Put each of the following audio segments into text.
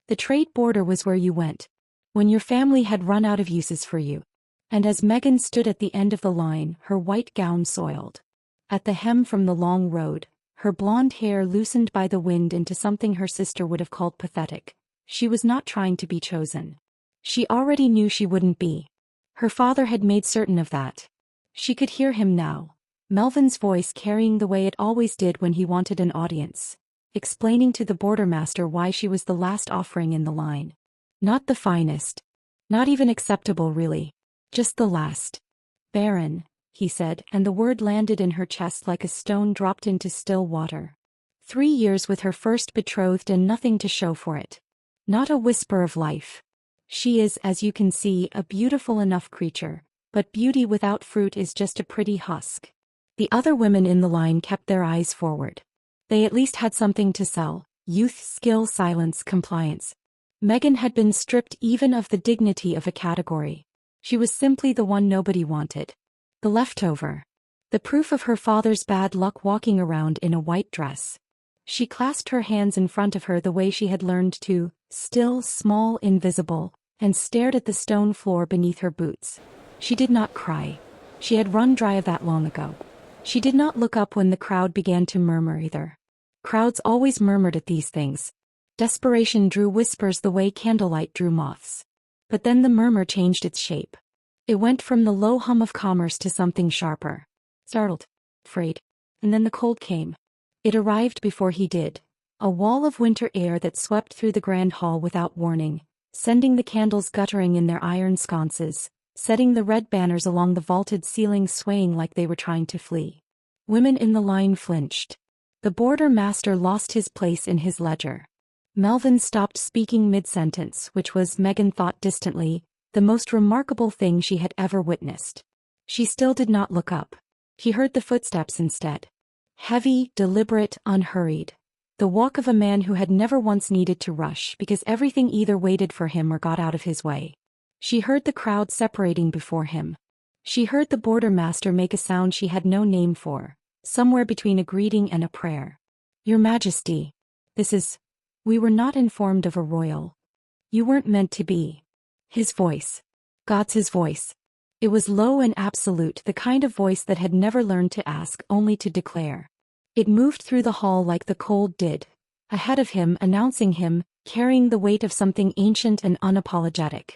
The trade border was where you went. When your family had run out of uses for you. And as Megan stood at the end of the line, her white gown soiled. At the hem from the long road, her blonde hair loosened by the wind into something her sister would have called pathetic, she was not trying to be chosen. She already knew she wouldn't be. Her father had made certain of that. She could hear him now, Melvin's voice carrying the way it always did when he wanted an audience, explaining to the bordermaster why she was the last offering in the line. Not the finest. Not even acceptable really. Just the last. Baron, he said, and the word landed in her chest like a stone dropped into still water. 3 years with her first betrothed and nothing to show for it. Not a whisper of life. She is, as you can see, a beautiful enough creature, but beauty without fruit is just a pretty husk. The other women in the line kept their eyes forward. They at least had something to sell: youth, skill, silence, compliance. Megan had been stripped even of the dignity of a category. She was simply the one nobody wanted. The leftover. The proof of her father's bad luck walking around in a white dress. She clasped her hands in front of her the way she had learned to, still, small, invisible, and stared at the stone floor beneath her boots. She did not cry. She had run dry of that long ago. She did not look up when the crowd began to murmur either. Crowds always murmured at these things. Desperation drew whispers the way candlelight drew moths. But then the murmur changed its shape. It went from the low hum of commerce to something sharper. Startled. Afraid. And then the cold came. It arrived before he did. A wall of winter air that swept through the grand hall without warning, sending the candles guttering in their iron sconces, setting the red banners along the vaulted ceiling swaying like they were trying to flee. Women in the line flinched. The border master lost his place in his ledger. Melvin stopped speaking mid-sentence, which was, Megan thought distantly, the most remarkable thing she had ever witnessed. She still did not look up. He heard the footsteps instead. Heavy, deliberate, unhurried. The walk of a man who had never once needed to rush because everything either waited for him or got out of his way. She heard the crowd separating before him. She heard the border master make a sound she had no name for, somewhere between a greeting and a prayer. Your Majesty. We were not informed of a royal. You weren't meant to be. His voice. God's his voice. It was low and absolute, the kind of voice that had never learned to ask, only to declare. It moved through the hall like the cold did. Ahead of him, announcing him, carrying the weight of something ancient and unapologetic.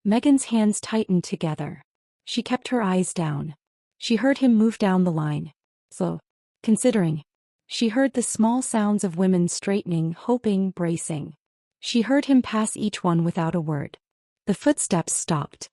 Megan's hands tightened together. She kept her eyes down. She heard him move down the line. Slow. Considering. She heard the small sounds of women straightening, hoping, bracing. She heard him pass each one without a word. The footsteps stopped.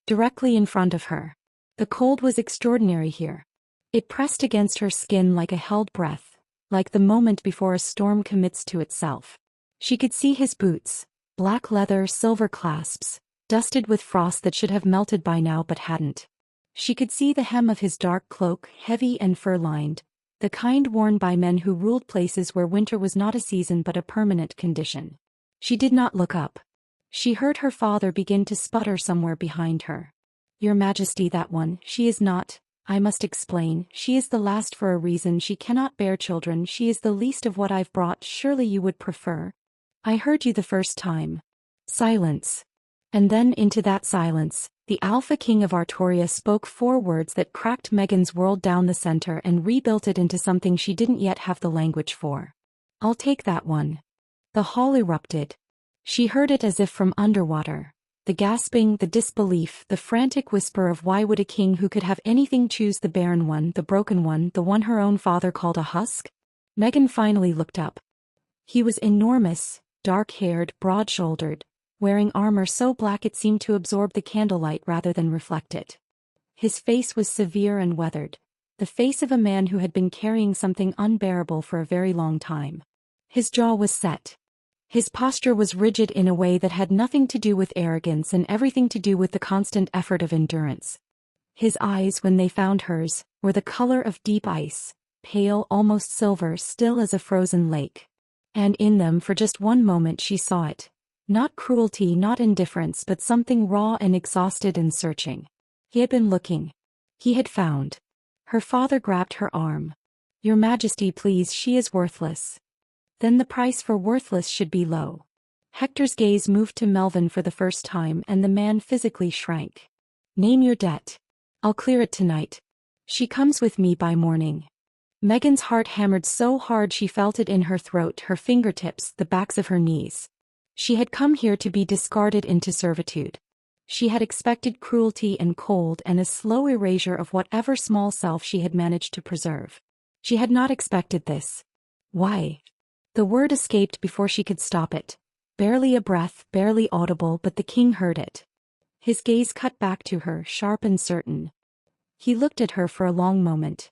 Directly in front of her. The cold was extraordinary here. It pressed against her skin like a held breath, like the moment before a storm commits to itself. She could see his boots, black leather, silver clasps, dusted with frost that should have melted by now but hadn't. She could see the hem of his dark cloak, heavy and fur-lined, the kind worn by men who ruled places where winter was not a season but a permanent condition. She did not look up. She heard her father begin to sputter somewhere behind her. Your Majesty, that one, she is not, I must explain, she is the last for a reason. She cannot bear children. She is the least of what I've brought. Surely you would prefer. I heard you the first time. Silence. And then into that silence, the Alpha King of Artoria spoke 4 words that cracked Megan's world down the center and rebuilt it into something she didn't yet have the language for. I'll take that one. The hall erupted. She heard it as if from underwater. The gasping, the disbelief, the frantic whisper of why would a king who could have anything choose the barren one, the broken one, the one her own father called a husk? Megan finally looked up. He was enormous, dark-haired, broad-shouldered, wearing armor so black it seemed to absorb the candlelight rather than reflect it. His face was severe and weathered, the face of a man who had been carrying something unbearable for a very long time. His jaw was set. His posture was rigid in a way that had nothing to do with arrogance and everything to do with the constant effort of endurance. His eyes, when they found hers, were the color of deep ice, pale, almost silver, still as a frozen lake. And in them, for just one moment, she saw it. Not cruelty, not indifference, but something raw and exhausted and searching. He had been looking. He had found. Her father grabbed her arm. Your Majesty, please, she is worthless. Then the price for worthless should be low. Hector's gaze moved to Melvin for the first time and the man physically shrank. Name your debt. I'll clear it tonight. She comes with me by morning. Megan's heart hammered so hard she felt it in her throat, her fingertips, the backs of her knees. She had come here to be discarded into servitude. She had expected cruelty and cold and a slow erasure of whatever small self she had managed to preserve. She had not expected this. Why? The word escaped before she could stop it. Barely a breath, barely audible, but the king heard it. His gaze cut back to her, sharp and certain. He looked at her for a long moment.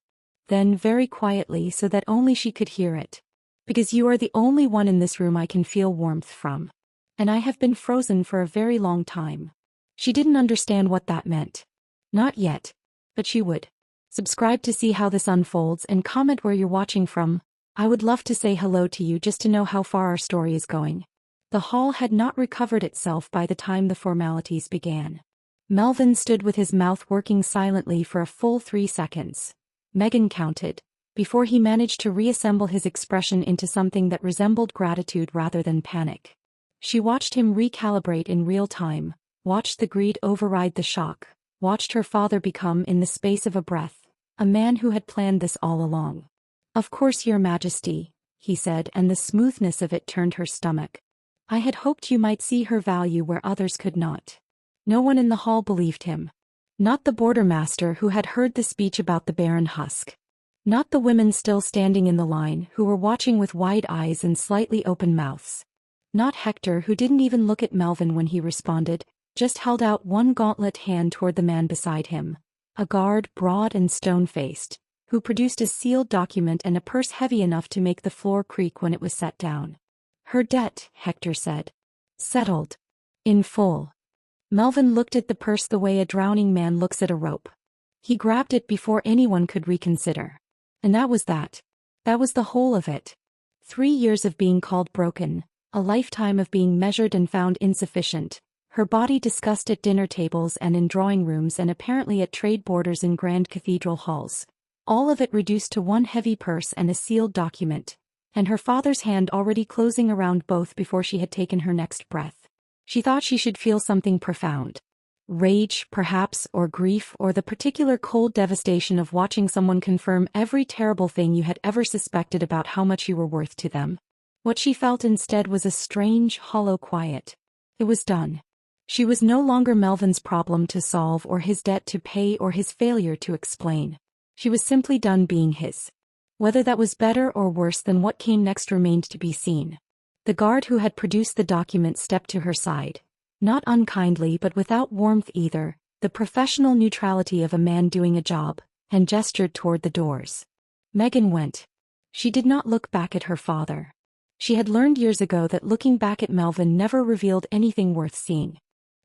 Then very quietly so that only she could hear it. Because you are the only one in this room I can feel warmth from. And I have been frozen for a very long time. She didn't understand what that meant. Not yet. But she would. Subscribe to see how this unfolds and comment where you're watching from. I would love to say hello to you just to know how far our story is going. The hall had not recovered itself by the time the formalities began. Melvin stood with his mouth working silently for a full 3 seconds. Megan counted, before he managed to reassemble his expression into something that resembled gratitude rather than panic. She watched him recalibrate in real time, watched the greed override the shock, watched her father become, in the space of a breath, a man who had planned this all along. Of course, Your Majesty, he said, and the smoothness of it turned her stomach. I had hoped you might see her value where others could not. No one in the hall believed him. Not the bordermaster who had heard the speech about the barren husk. Not the women still standing in the line who were watching with wide eyes and slightly open mouths. Not Hector, who didn't even look at Melvin when he responded, just held out one gauntlet hand toward the man beside him, a guard broad and stone-faced, who produced a sealed document and a purse heavy enough to make the floor creak when it was set down. Her debt, Hector said. Settled. In full. Melvin looked at the purse the way a drowning man looks at a rope. He grabbed it before anyone could reconsider. And that was that. That was the whole of it. 3 years of being called broken, a lifetime of being measured and found insufficient, her body discussed at dinner tables and in drawing rooms and apparently at trade borders in grand cathedral halls. All of it reduced to one heavy purse and a sealed document, and her father's hand already closing around both before she had taken her next breath. She thought she should feel something profound. Rage, perhaps, or grief, or the particular cold devastation of watching someone confirm every terrible thing you had ever suspected about how much you were worth to them. What she felt instead was a strange, hollow quiet. It was done. She was no longer Melvin's problem to solve or his debt to pay or his failure to explain. She was simply done being his. Whether that was better or worse than what came next remained to be seen. The guard who had produced the document stepped to her side. Not unkindly but without warmth either, the professional neutrality of a man doing a job, and gestured toward the doors. Megan went. She did not look back at her father. She had learned years ago that looking back at Melvin never revealed anything worth seeing.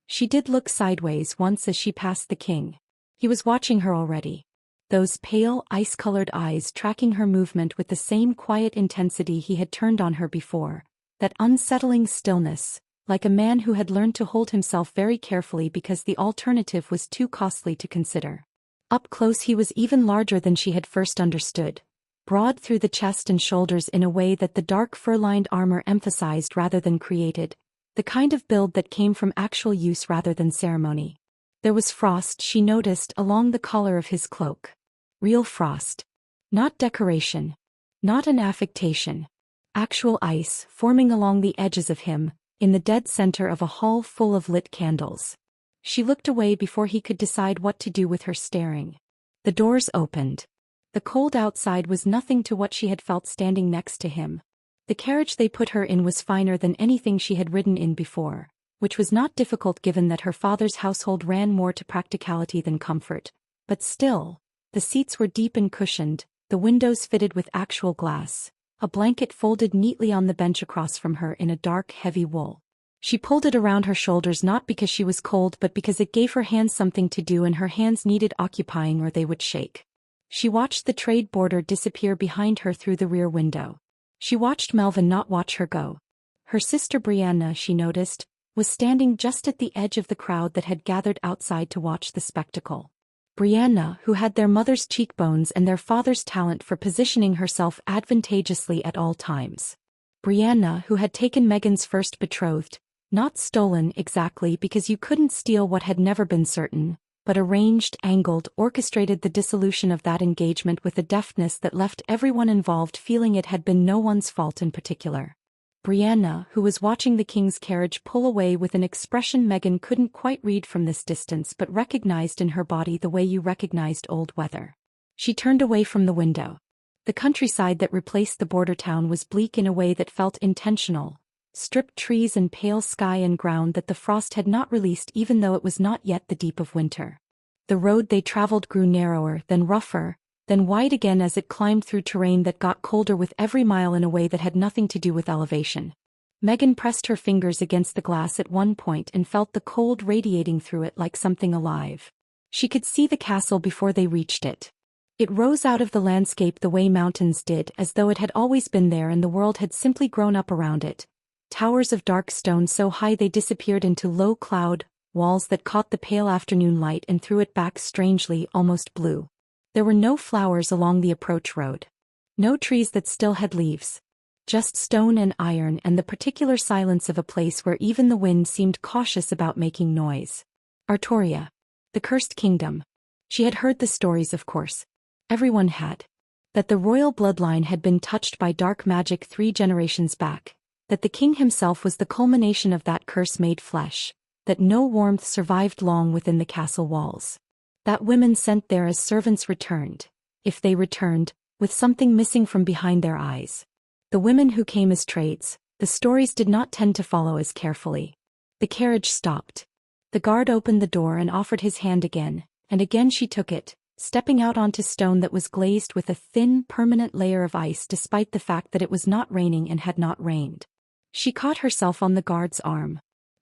She did look sideways once as she passed the king. He was watching her already. Those pale, ice-colored eyes tracking her movement with the same quiet intensity he had turned on her before. That unsettling stillness, like a man who had learned to hold himself very carefully because the alternative was too costly to consider. Up close he was even larger than she had first understood, broad through the chest and shoulders in a way that the dark fur-lined armor emphasized rather than created, the kind of build that came from actual use rather than ceremony. There was frost, she noticed, along the collar of his cloak. Real frost. Not decoration. Not an affectation. Actual ice forming along the edges of him, in the dead center of a hall full of lit candles. She looked away before he could decide what to do with her staring. The doors opened. The cold outside was nothing to what she had felt standing next to him. The carriage they put her in was finer than anything she had ridden in before, which was not difficult given that her father's household ran more to practicality than comfort. But still, the seats were deep and cushioned, the windows fitted with actual glass. A blanket folded neatly on the bench across from her in a dark, heavy wool. She pulled it around her shoulders not because she was cold but because it gave her hands something to do and her hands needed occupying or they would shake. She watched the trade border disappear behind her through the rear window. She watched Melvin not watch her go. Her sister Brianna, she noticed, was standing just at the edge of the crowd that had gathered outside to watch the spectacle. Brianna, who had their mother's cheekbones and their father's talent for positioning herself advantageously at all times. Brianna, who had taken Megan's first betrothed, not stolen exactly because you couldn't steal what had never been certain, but arranged, angled, orchestrated the dissolution of that engagement with a deftness that left everyone involved feeling it had been no one's fault in particular. Brianna, who was watching the king's carriage pull away with an expression Megan couldn't quite read from this distance but recognized in her body the way you recognized old weather. She turned away from the window. The countryside that replaced the border town was bleak in a way that felt intentional. Stripped trees and pale sky and ground that the frost had not released even though it was not yet the deep of winter. The road they traveled grew narrower, then rougher, then wide again as it climbed through terrain that got colder with every mile in a way that had nothing to do with elevation. Megan pressed her fingers against the glass at one point and felt the cold radiating through it like something alive. She could see the castle before they reached it. It rose out of the landscape the way mountains did, as though it had always been there and the world had simply grown up around it. Towers of dark stone so high they disappeared into low cloud walls that caught the pale afternoon light and threw it back strangely, almost blue. There were no flowers along the approach road. No trees that still had leaves. Just stone and iron and the particular silence of a place where even the wind seemed cautious about making noise. Artoria. The Cursed Kingdom. She had heard the stories, of course. Everyone had. That the royal bloodline had been touched by dark magic 3 generations back. That the king himself was the culmination of that curse made flesh. That no warmth survived long within the castle walls. That women sent there as servants returned, if they returned, with something missing from behind their eyes. The women who came as trades, the stories did not tend to follow as carefully. The carriage stopped. The guard opened the door and offered his hand again, and again she took it, stepping out onto stone that was glazed with a thin, permanent layer of ice despite the fact that it was not raining and had not rained. She caught herself on the guard's arm.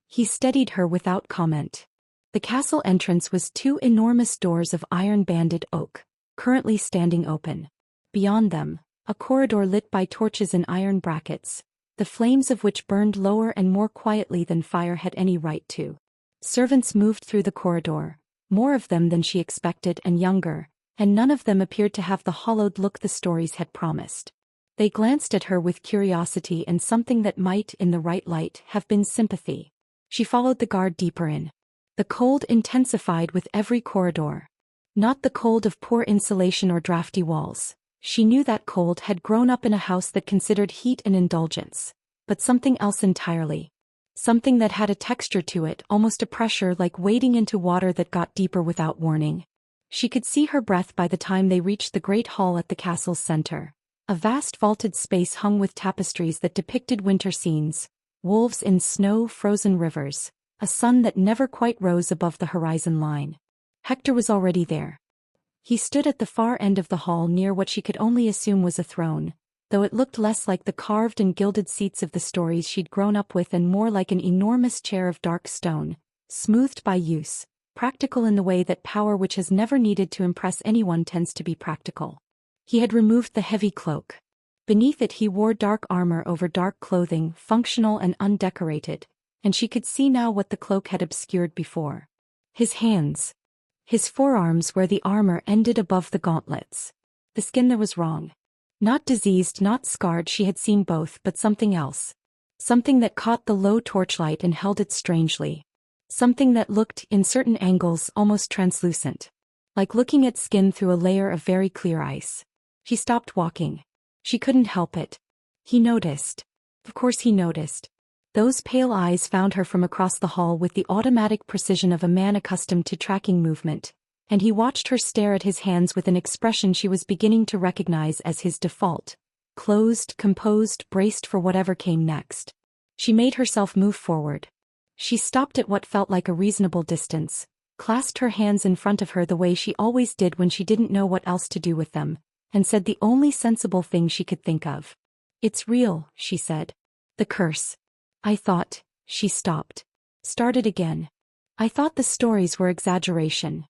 He steadied her without comment. The castle entrance was 2 enormous doors of iron-banded oak, currently standing open. Beyond them, a corridor lit by torches in iron brackets, the flames of which burned lower and more quietly than fire had any right to. Servants moved through the corridor, more of them than she expected and younger, and none of them appeared to have the hollowed look the stories had promised. They glanced at her with curiosity and something that might, in the right light, have been sympathy. She followed the guard deeper in. The cold intensified with every corridor. Not the cold of poor insulation or drafty walls. She knew that cold had grown up in a house that considered heat an indulgence. But something else entirely. Something that had a texture to it, almost a pressure like wading into water that got deeper without warning. She could see her breath by the time they reached the great hall at the castle's center. A vast vaulted space hung with tapestries that depicted winter scenes, wolves in snow-frozen rivers, a sun that never quite rose above the horizon line. Hector was already there. He stood at the far end of the hall near what she could only assume was a throne, though it looked less like the carved and gilded seats of the stories she'd grown up with and more like an enormous chair of dark stone, smoothed by use, practical in the way that power which has never needed to impress anyone tends to be practical. He had removed the heavy cloak. Beneath it he wore dark armor over dark clothing, functional and undecorated, and she could see now what the cloak had obscured before. His hands. His forearms where the armor ended above the gauntlets. The skin there was wrong. Not diseased, not scarred, she had seen both, but something else. Something that caught the low torchlight and held it strangely. Something that looked, in certain angles, almost translucent. Like looking at skin through a layer of very clear ice. She stopped walking. She couldn't help it. He noticed. Of course he noticed. Those pale eyes found her from across the hall with the automatic precision of a man accustomed to tracking movement, and he watched her stare at his hands with an expression she was beginning to recognize as his default. Closed, composed, braced for whatever came next. She made herself move forward. She stopped at what felt like a reasonable distance, clasped her hands in front of her the way she always did when she didn't know what else to do with them, and said the only sensible thing she could think of. "It's real," she said. "The curse. I thought," she stopped. Started again. "I thought the stories were exaggeration."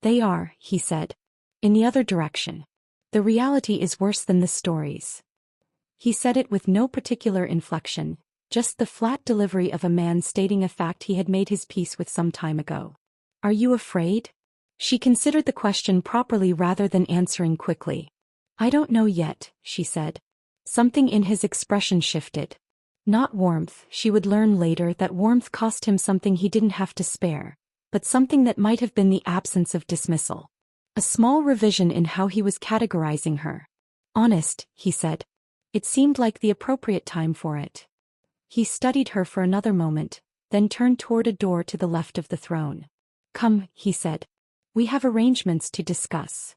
"They are," he said. "In the other direction. The reality is worse than the stories." He said it with no particular inflection, just the flat delivery of a man stating a fact he had made his peace with some time ago. "Are you afraid?" She considered the question properly rather than answering quickly. "I don't know yet," she said. Something in his expression shifted. Not warmth, she would learn later that warmth cost him something he didn't have to spare, but something that might have been the absence of dismissal. A small revision in how he was categorizing her. Honest, he said. It seemed like the appropriate time for it. He studied her for another moment, then turned toward a door to the left of the throne. Come, he said. We have arrangements to discuss.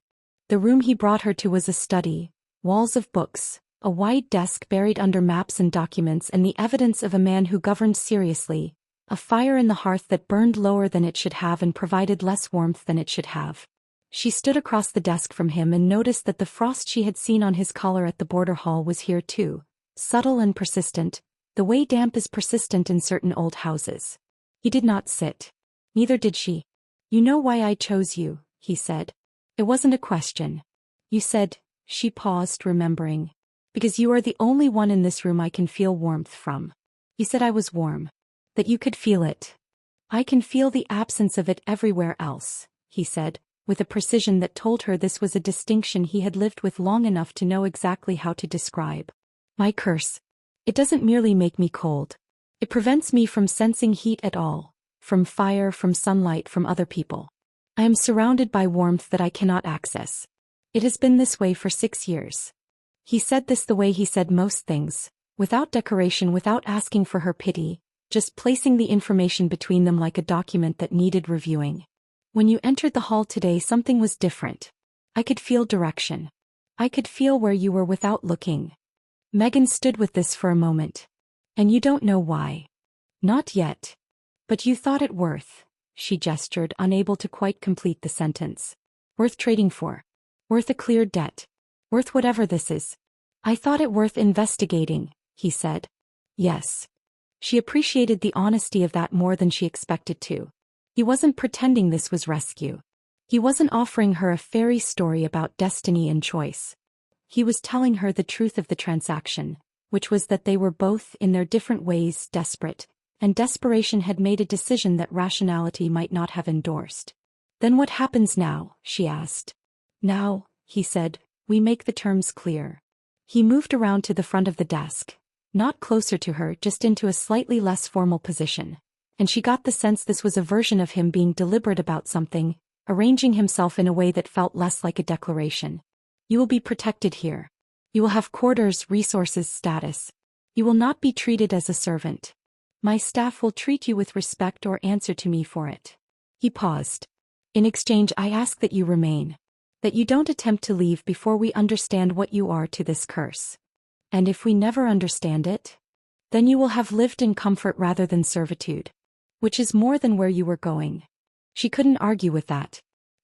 The room he brought her to was a study, walls of books, a wide desk buried under maps and documents and the evidence of a man who governed seriously, a fire in the hearth that burned lower than it should have and provided less warmth than it should have. She stood across the desk from him and noticed that the frost she had seen on his collar at the border hall was here too, subtle and persistent, the way damp is persistent in certain old houses. He did not sit. Neither did she. You know why I chose you, he said. It wasn't a question. You said, she paused, remembering. Because you are the only one in this room I can feel warmth from. You said I was warm. That you could feel it. I can feel the absence of it everywhere else, he said, with a precision that told her this was a distinction he had lived with long enough to know exactly how to describe. My curse. It doesn't merely make me cold. It prevents me from sensing heat at all, from fire, from sunlight, from other people. I am surrounded by warmth that I cannot access. It has been this way for 6 years. He said this the way he said most things, without decoration, without asking for her pity, just placing the information between them like a document that needed reviewing. When you entered the hall today, something was different. I could feel direction. I could feel where you were without looking. Megan stood with this for a moment. And you don't know why. Not yet. But you thought it worth, she gestured, unable to quite complete the sentence. Worth trading for. Worth a cleared debt. Worth whatever this is. I thought it worth investigating, he said. Yes. She appreciated the honesty of that more than she expected to. He wasn't pretending this was rescue. He wasn't offering her a fairy story about destiny and choice. He was telling her the truth of the transaction, which was that they were both, in their different ways, desperate, and desperation had made a decision that rationality might not have endorsed. Then what happens now? She asked. Now, he said, we make the terms clear. He moved around to the front of the desk, not closer to her, just into a slightly less formal position, and she got the sense this was a version of him being deliberate about something, arranging himself in a way that felt less like a declaration. You will be protected here. You will have quarters, resources, status. You will not be treated as a servant. My staff will treat you with respect or answer to me for it. He paused. In exchange, I ask that you remain. That you don't attempt to leave before we understand what you are to this curse. And if we never understand it, then you will have lived in comfort rather than servitude. Which is more than where you were going. She couldn't argue with that.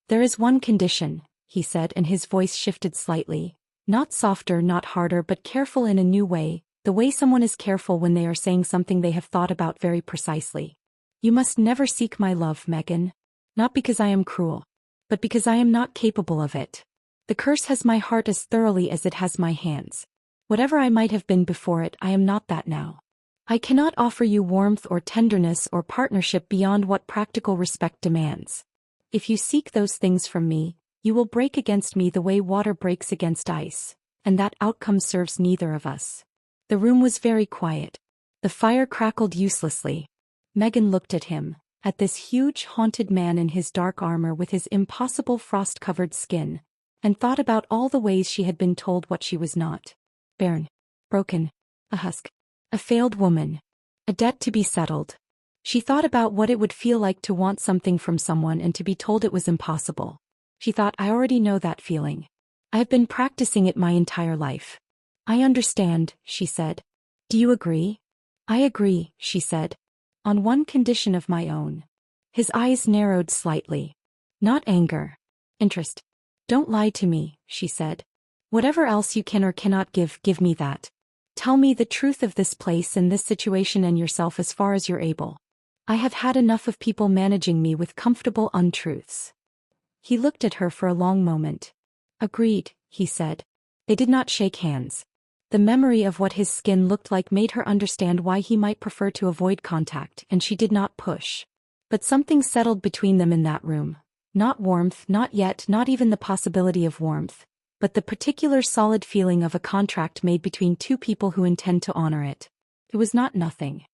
There is one condition, he said, and his voice shifted slightly. Not softer, not harder, but careful in a new way, the way someone is careful when they are saying something they have thought about very precisely. You must never seek my love, Megan. Not because I am cruel, but because I am not capable of it. The curse has my heart as thoroughly as it has my hands. Whatever I might have been before it, I am not that now. I cannot offer you warmth or tenderness or partnership beyond what practical respect demands. If you seek those things from me, you will break against me the way water breaks against ice, and that outcome serves neither of us. The room was very quiet. The fire crackled uselessly. Megan looked at him, at this huge, haunted man in his dark armor with his impossible frost-covered skin, and thought about all the ways she had been told what she was not. Barren. Broken. A husk. A failed woman. A debt to be settled. She thought about what it would feel like to want something from someone and to be told it was impossible. She thought, I already know that feeling. I have been practicing it my entire life. I understand, she said. Do you agree? I agree, she said. On one condition of my own. His eyes narrowed slightly. Not anger. Interest. Don't lie to me, she said. Whatever else you can or cannot give, give me that. Tell me the truth of this place and this situation and yourself as far as you're able. I have had enough of people managing me with comfortable untruths. He looked at her for a long moment. Agreed, he said. They did not shake hands. The memory of what his skin looked like made her understand why he might prefer to avoid contact, and she did not push. But something settled between them in that room. Not warmth, not yet, not even the possibility of warmth. but the particular solid feeling of a contract made between two people who intend to honor it. It was not nothing.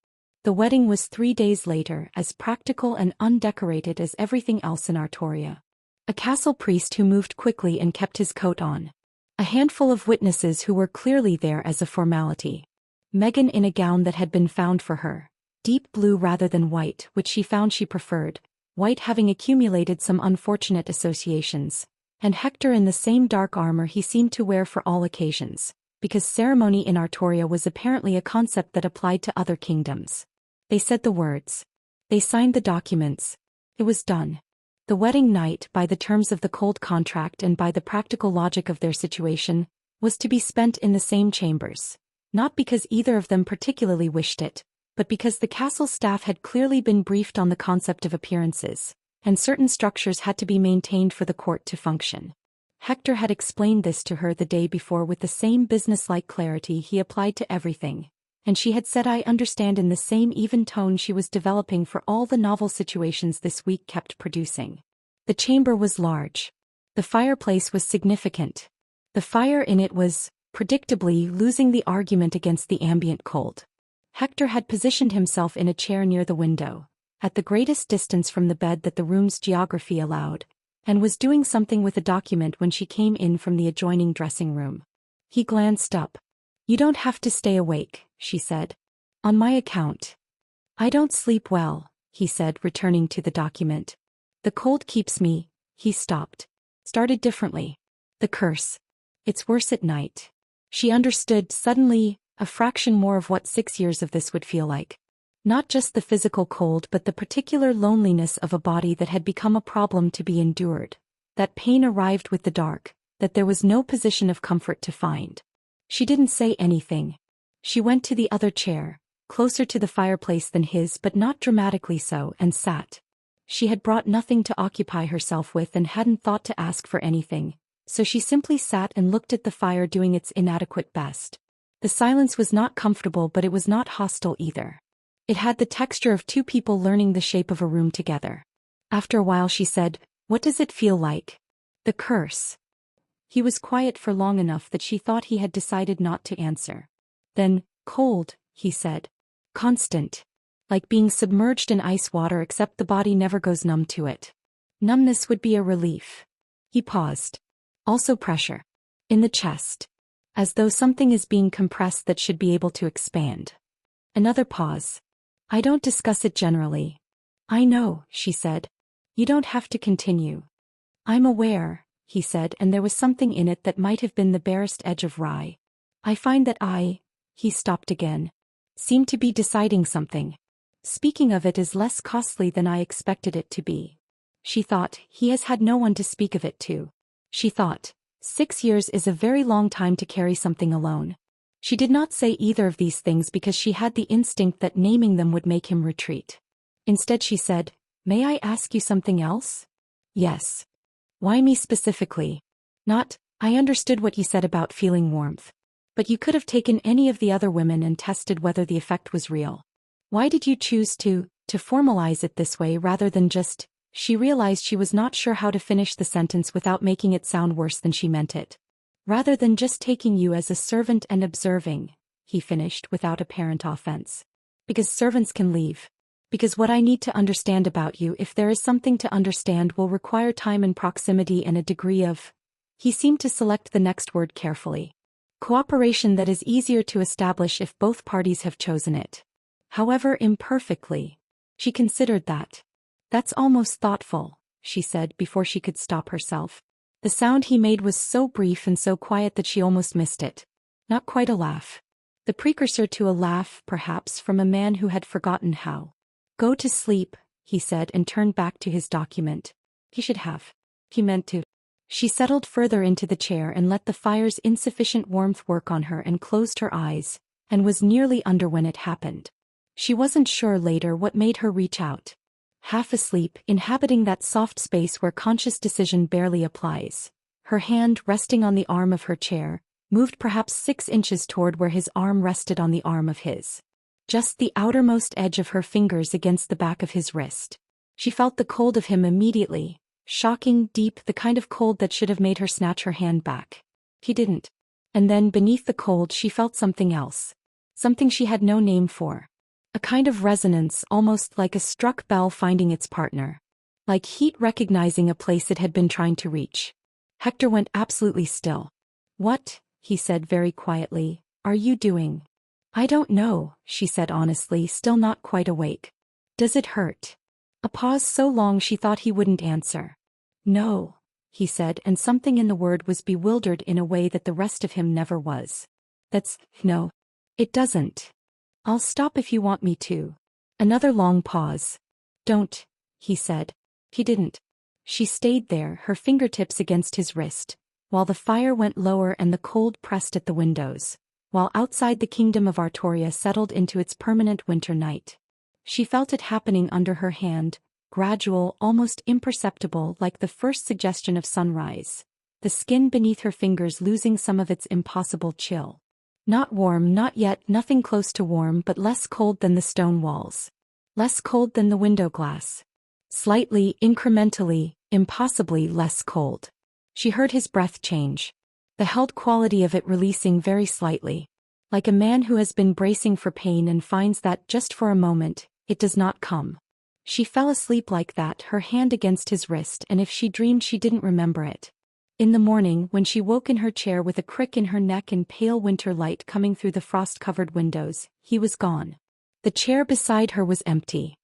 The wedding was 3 days later, as practical and undecorated as everything else in Artoria. A castle priest who moved quickly and kept his coat on. A handful of witnesses who were clearly there as a formality. Megan in a gown that had been found for her. Deep blue rather than white, which she found she preferred, white having accumulated some unfortunate associations. And Hector in the same dark armor he seemed to wear for all occasions, because ceremony in Artoria was apparently a concept that applied to other kingdoms. They said the words. They signed the documents. It was done. The wedding night, by the terms of the cold contract and by the practical logic of their situation, was to be spent in the same chambers. Not because either of them particularly wished it, but because the castle staff had clearly been briefed on the concept of appearances, and certain structures had to be maintained for the court to function. Hector had explained this to her the day before with the same businesslike clarity he applied to everything, and she had said I understand in the same even tone she was developing for all the novel situations this week kept producing. The chamber was large. The fireplace was significant. The fire in it was, predictably, losing the argument against the ambient cold. Hector had positioned himself in a chair near the window, at the greatest distance from the bed that the room's geography allowed, and was doing something with a document when she came in from the adjoining dressing room. He glanced up. "You don't have to stay awake," she said. "On my account." "I don't sleep well," he said, returning to the document. "The cold keeps me." He stopped. Started differently. "The curse. It's worse at night." She understood, suddenly, a fraction more of what 6 years of this would feel like. Not just the physical cold but the particular loneliness of a body that had become a problem to be endured. That pain arrived with the dark, that there was no position of comfort to find. She didn't say anything. She went to the other chair, closer to the fireplace than his but not dramatically so, and sat. She had brought nothing to occupy herself with and hadn't thought to ask for anything, so she simply sat and looked at the fire doing its inadequate best. The silence was not comfortable but it was not hostile either. It had the texture of two people learning the shape of a room together. After a while she said, "What does it feel like?" "The curse." He was quiet for long enough that she thought he had decided not to answer. Then, "Cold," he said. "Constant. Like being submerged in ice water except the body never goes numb to it." Numbness would be a relief. He paused. "Also pressure. In the chest. As though something is being compressed that should be able to expand." Another pause. "I don't discuss it generally." "I know," she said. "You don't have to continue." "I'm aware," he said, and there was something in it that might have been the barest edge of rye. "I find that he stopped again. Seemed to be deciding something. Speaking of it is less costly than I expected it to be." She thought, he has had no one to speak of it to. She thought, 6 years is a very long time to carry something alone. She did not say either of these things because she had the instinct that naming them would make him retreat. Instead she said, "May I ask you something else?" "Yes." "Why me specifically?" "Not, I understood what you said about feeling warmth. But you could have taken any of the other women and tested whether the effect was real. Why did you choose to formalize it this way rather than just..." She realized she was not sure how to finish the sentence without making it sound worse than she meant it. "Rather than just taking you as a servant and observing," he finished without apparent offense. "Because servants can leave. Because what I need to understand about you, if there is something to understand, will require time and proximity and a degree of..." He seemed to select the next word carefully. "Cooperation that is easier to establish if both parties have chosen it. However imperfectly." She considered that. "That's almost thoughtful," she said before she could stop herself. The sound he made was so brief and so quiet that she almost missed it. Not quite a laugh. The precursor to a laugh, perhaps, from a man who had forgotten how. "Go to sleep," he said and turned back to his document. He should have. He meant to. She settled further into the chair and let the fire's insufficient warmth work on her and closed her eyes, and was nearly under when it happened. She wasn't sure later what made her reach out. Half asleep, inhabiting that soft space where conscious decision barely applies. Her hand, resting on the arm of her chair, moved perhaps 6 inches toward where his arm rested on the arm of his. Just the outermost edge of her fingers against the back of his wrist. She felt the cold of him immediately, shocking, deep, the kind of cold that should have made her snatch her hand back. He didn't. And then, beneath the cold, she felt something else. Something she had no name for. A kind of resonance, almost like a struck bell finding its partner. Like heat recognizing a place it had been trying to reach. Hector went absolutely still. "What?" he said very quietly. "Are you doing?" "I don't know," she said honestly, still not quite awake. "Does it hurt?" A pause so long she thought he wouldn't answer. "No," he said, and something in the word was bewildered in a way that the rest of him never was. No. It doesn't. I'll stop if you want me to." Another long pause. "Don't," he said. He didn't. She stayed there, her fingertips against his wrist, while the fire went lower and the cold pressed at the windows, while outside the kingdom of Artoria settled into its permanent winter night. She felt it happening under her hand, gradual, almost imperceptible, like the first suggestion of sunrise. The skin beneath her fingers losing some of its impossible chill. Not warm, not yet, nothing close to warm, but less cold than the stone walls. Less cold than the window glass. Slightly, incrementally, impossibly less cold. She heard his breath change. The held quality of it releasing very slightly. Like a man who has been bracing for pain and finds that, just for a moment, it does not come. She fell asleep like that, her hand against his wrist, and if she dreamed she didn't remember it. In the morning, when she woke in her chair with a crick in her neck and pale winter light coming through the frost-covered windows, he was gone. The chair beside her was empty.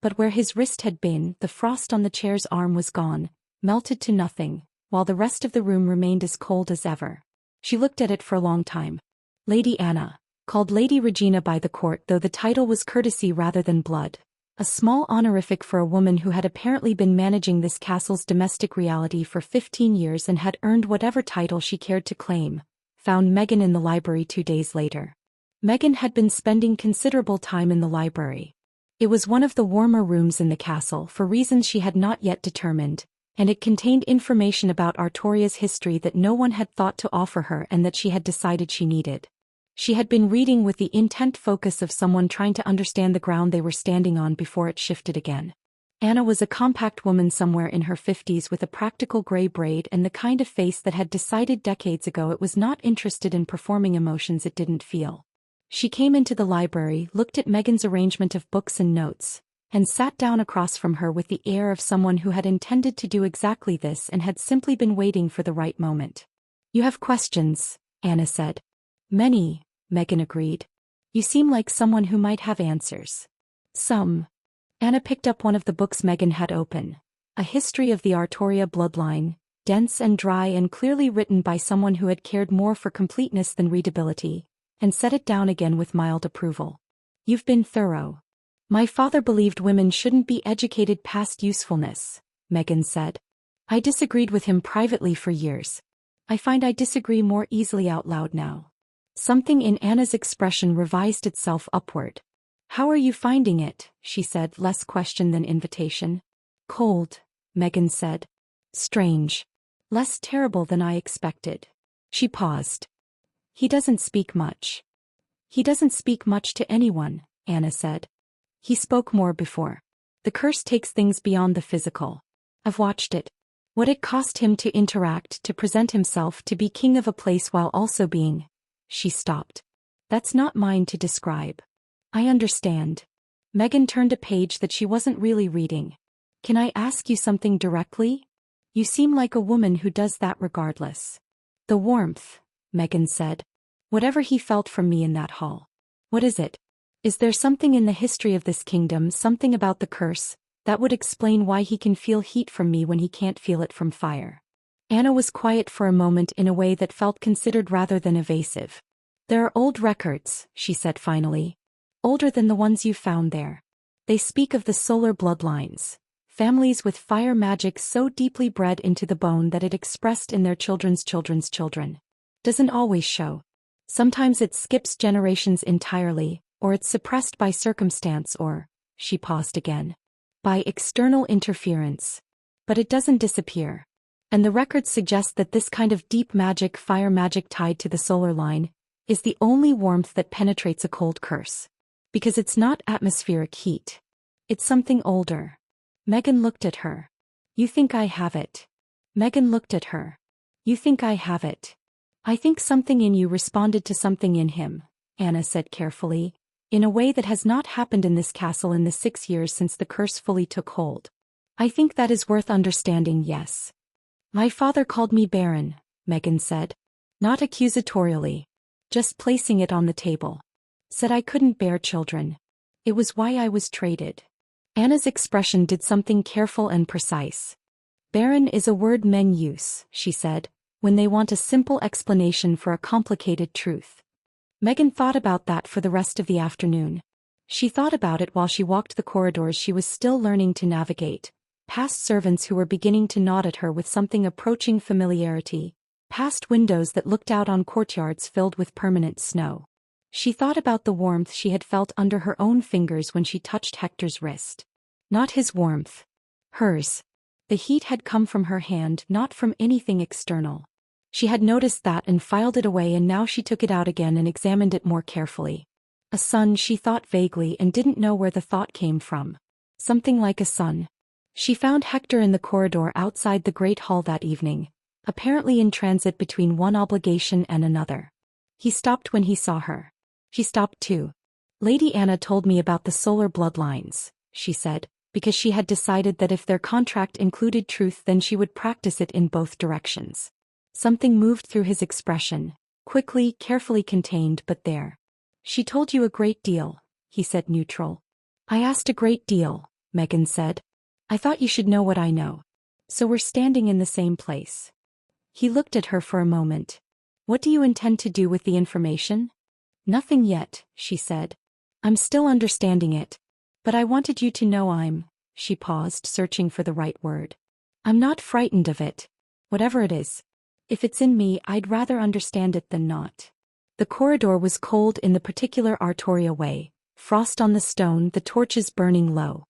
But where his wrist had been, the frost on the chair's arm was gone, melted to nothing, while the rest of the room remained as cold as ever. She looked at it for a long time. Lady Anna, called Lady Regina by the court, though the title was courtesy rather than blood. A small honorific for a woman who had apparently been managing this castle's domestic reality for 15 years and had earned whatever title she cared to claim, found Megan in the library 2 days later. Megan had been spending considerable time in the library. It was one of the warmer rooms in the castle for reasons she had not yet determined, and it contained information about Artoria's history that no one had thought to offer her and that she had decided she needed. She had been reading with the intent focus of someone trying to understand the ground they were standing on before it shifted again. Anna was a compact woman somewhere in her 50s with a practical gray braid and the kind of face that had decided decades ago it was not interested in performing emotions it didn't feel. She came into the library, looked at Megan's arrangement of books and notes, and sat down across from her with the air of someone who had intended to do exactly this and had simply been waiting for the right moment. "You have questions," Anna said. "Many," Megan agreed. "You seem like someone who might have answers." "Some." Anna picked up one of the books Megan had open. A history of the Artoria bloodline, dense and dry and clearly written by someone who had cared more for completeness than readability, and set it down again with mild approval. "You've been thorough." "My father believed women shouldn't be educated past usefulness," Megan said. "I disagreed with him privately for years. I find I disagree more easily out loud now." Something in Anna's expression revised itself upward. "How are you finding it?" she said, less question than invitation. "Cold," Megan said. "Strange. Less terrible than I expected." She paused. "He doesn't speak much." "He doesn't speak much to anyone," Anna said. "He spoke more before. The curse takes things beyond the physical. I've watched it. What it cost him to interact, to present himself, to be king of a place while also being..." She stopped. "That's not mine to describe." "I understand." Megan turned a page that she wasn't really reading. "Can I ask you something directly? You seem like a woman who does that regardless." "The warmth," Megan said. "Whatever he felt from me in that hall. What is it? Is there something in the history of this kingdom, something about the curse, that would explain why he can feel heat from me when he can't feel it from fire?" Anna was quiet for a moment in a way that felt considered rather than evasive. "There are old records," she said finally. "Older than the ones you found there. They speak of the solar bloodlines. Families with fire magic so deeply bred into the bone that it expressed in their children's children's children. Doesn't always show. Sometimes it skips generations entirely, or it's suppressed by circumstance or," she paused again, "by external interference. But it doesn't disappear. And the records suggest that this kind of deep magic, fire magic tied to the solar line, is the only warmth that penetrates a cold curse. Because it's not atmospheric heat. It's something older." Megan looked at her. "You think I have it?" Megan looked at her. "You think I have it?" I think something in you responded to something in him, Anna said carefully, in a way that has not happened in this castle in the 6 years since the curse fully took hold. I think that is worth understanding, yes. My father called me Baron, Megan said. Not accusatorially. Just placing it on the table. Said I couldn't bear children. It was why I was traded. Anna's expression did something careful and precise. Baron is a word men use, she said, when they want a simple explanation for a complicated truth. Megan thought about that for the rest of the afternoon. She thought about it while she walked the corridors she was still learning to navigate, past servants who were beginning to nod at her with something approaching familiarity, past windows that looked out on courtyards filled with permanent snow. She thought about the warmth she had felt under her own fingers when she touched Hector's wrist. Not his warmth. Hers. The heat had come from her hand, not from anything external. She had noticed that and filed it away, and now she took it out again and examined it more carefully. A son, she thought vaguely, and didn't know where the thought came from. Something like a son. She found Hector in the corridor outside the Great Hall that evening, apparently in transit between one obligation and another. He stopped when he saw her. She stopped too. Lady Anna told me about the solar bloodlines, she said, because she had decided that if their contract included truth then she would practice it in both directions. Something moved through his expression, quickly, carefully contained, but there. She told you a great deal, he said neutral. I asked a great deal, Megan said. I thought you should know what I know. So we're standing in the same place. He looked at her for a moment. What do you intend to do with the information? Nothing yet, she said. I'm still understanding it. But I wanted you to know she paused, searching for the right word. I'm not frightened of it. Whatever it is. If it's in me, I'd rather understand it than not. The corridor was cold in the particular Artoria way, frost on the stone, the torches burning low.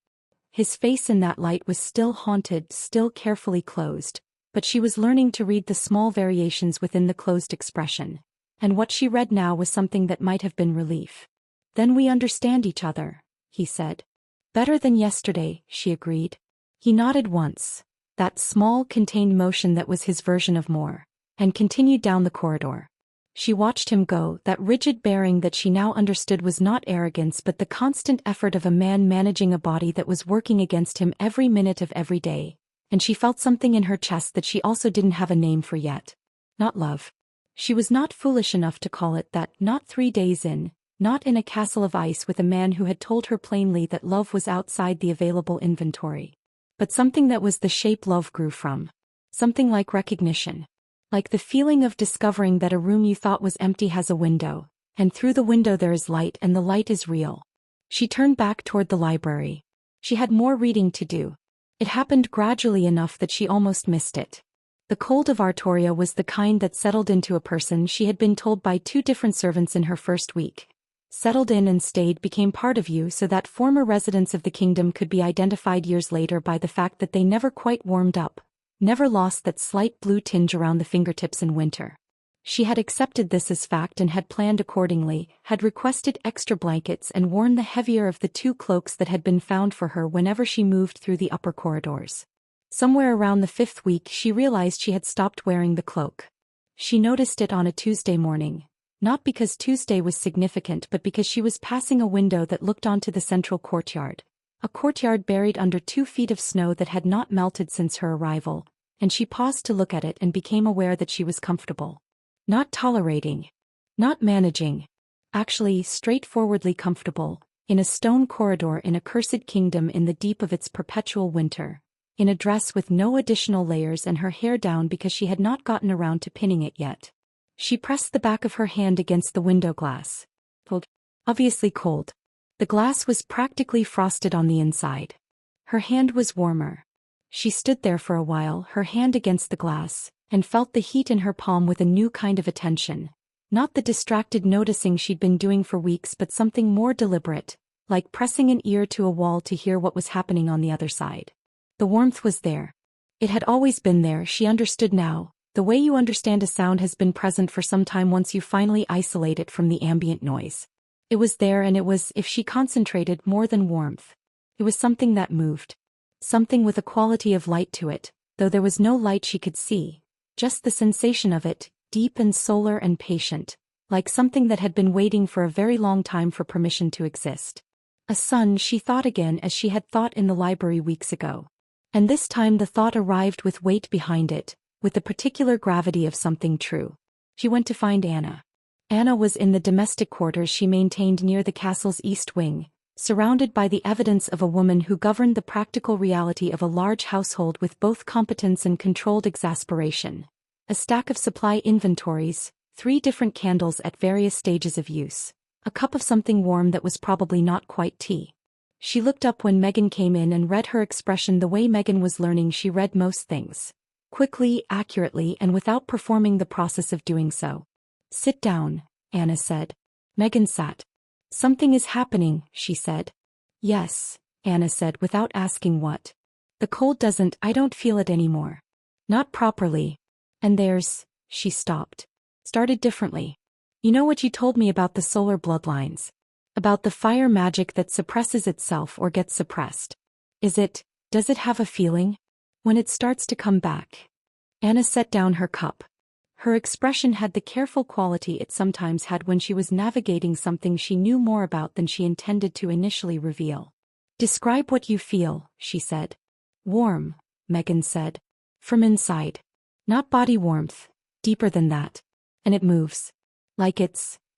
His face in that light was still haunted, still carefully closed, but she was learning to read the small variations within the closed expression, and what she read now was something that might have been relief. Then we understand each other, he said. Better than yesterday, she agreed. He nodded once, that small, contained motion that was his version of more, and continued down the corridor. She watched him go, that rigid bearing that she now understood was not arrogance but the constant effort of a man managing a body that was working against him every minute of every day, and she felt something in her chest that she also didn't have a name for yet. Not love. She was not foolish enough to call it that, not 3 days in, not in a castle of ice with a man who had told her plainly that love was outside the available inventory. But something that was the shape love grew from. Something like recognition. Like the feeling of discovering that a room you thought was empty has a window, and through the window there is light and the light is real. She turned back toward the library. She had more reading to do. It happened gradually enough that she almost missed it. The cold of Artoria was the kind that settled into a person, she had been told by 2 different servants in her first week. Settled in and stayed, became part of you, so that former residents of the kingdom could be identified years later by the fact that they never quite warmed up. Never lost that slight blue tinge around the fingertips in winter. She had accepted this as fact and had planned accordingly, had requested extra blankets and worn the heavier of the 2 cloaks that had been found for her whenever she moved through the upper corridors. Somewhere around the 5th week she realized she had stopped wearing the cloak. She noticed it on a Tuesday morning, not because Tuesday was significant but because she was passing a window that looked onto the central courtyard, a courtyard buried under 2 feet of snow that had not melted since her arrival, and she paused to look at it and became aware that she was comfortable. Not tolerating. Not managing. Actually, straightforwardly comfortable, in a stone corridor in a cursed kingdom in the deep of its perpetual winter, in a dress with no additional layers and her hair down because she had not gotten around to pinning it yet. She pressed the back of her hand against the window glass. Cold. Obviously cold. The glass was practically frosted on the inside. Her hand was warmer. She stood there for a while, her hand against the glass, and felt the heat in her palm with a new kind of attention. Not the distracted noticing she'd been doing for weeks but something more deliberate, like pressing an ear to a wall to hear what was happening on the other side. The warmth was there. It had always been there, she understood now. The way you understand a sound has been present for some time once you finally isolate it from the ambient noise. It was there, and it was, if she concentrated, more than warmth. It was something that moved. Something with a quality of light to it, though there was no light she could see. Just the sensation of it, deep and solar and patient, like something that had been waiting for a very long time for permission to exist. A son, she thought again as she had thought in the library weeks ago. And this time the thought arrived with weight behind it, with the particular gravity of something true. She went to find Anna. Anna was in the domestic quarters she maintained near the castle's east wing, surrounded by the evidence of a woman who governed the practical reality of a large household with both competence and controlled exasperation. A stack of supply inventories, 3 different candles at various stages of use, a cup of something warm that was probably not quite tea. She looked up when Megan came in and read her expression the way Megan was learning she read most things. Quickly, accurately, and without performing the process of doing so. "Sit down," Anna said. Megan sat. "Something is happening," she said. "Yes," Anna said without asking what. "The cold I don't feel it anymore. Not properly. And she stopped. Started differently. You know what you told me about the solar bloodlines? About the fire magic that suppresses itself or gets suppressed. Does it have a feeling? When it starts to come back?" Anna set down her cup. Her expression had the careful quality it sometimes had when she was navigating something she knew more about than she intended to initially reveal. "Describe what you feel," she said. "Warm," Megan said. "From inside. Not body warmth, deeper than that. And it moves. Like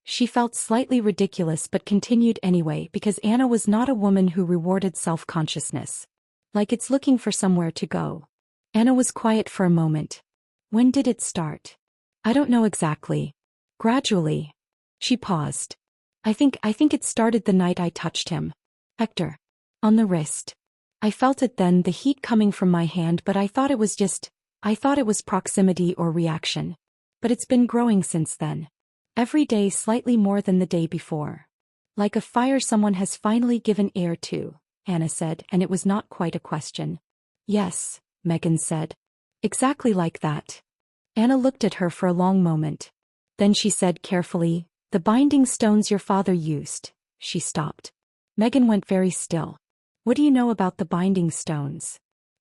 she felt slightly ridiculous but continued anyway because Anna was not a woman who rewarded self-consciousness. Like it's looking for somewhere to go. Anna was quiet for a moment. "When did it start?" "I don't know exactly. Gradually." She paused. I think it started the night I touched him. Hector. On the wrist. I felt it then, the heat coming from my hand, but I thought it was proximity or reaction. But it's been growing since then. Every day slightly more than the day before. Like a fire someone has finally given air to," Anna said, and it was not quite a question. "Yes," Megan said. "Exactly like that." Anna looked at her for a long moment. Then she said carefully, "The binding stones your father used." She stopped. Megan went very still. "What do you know about the binding stones?"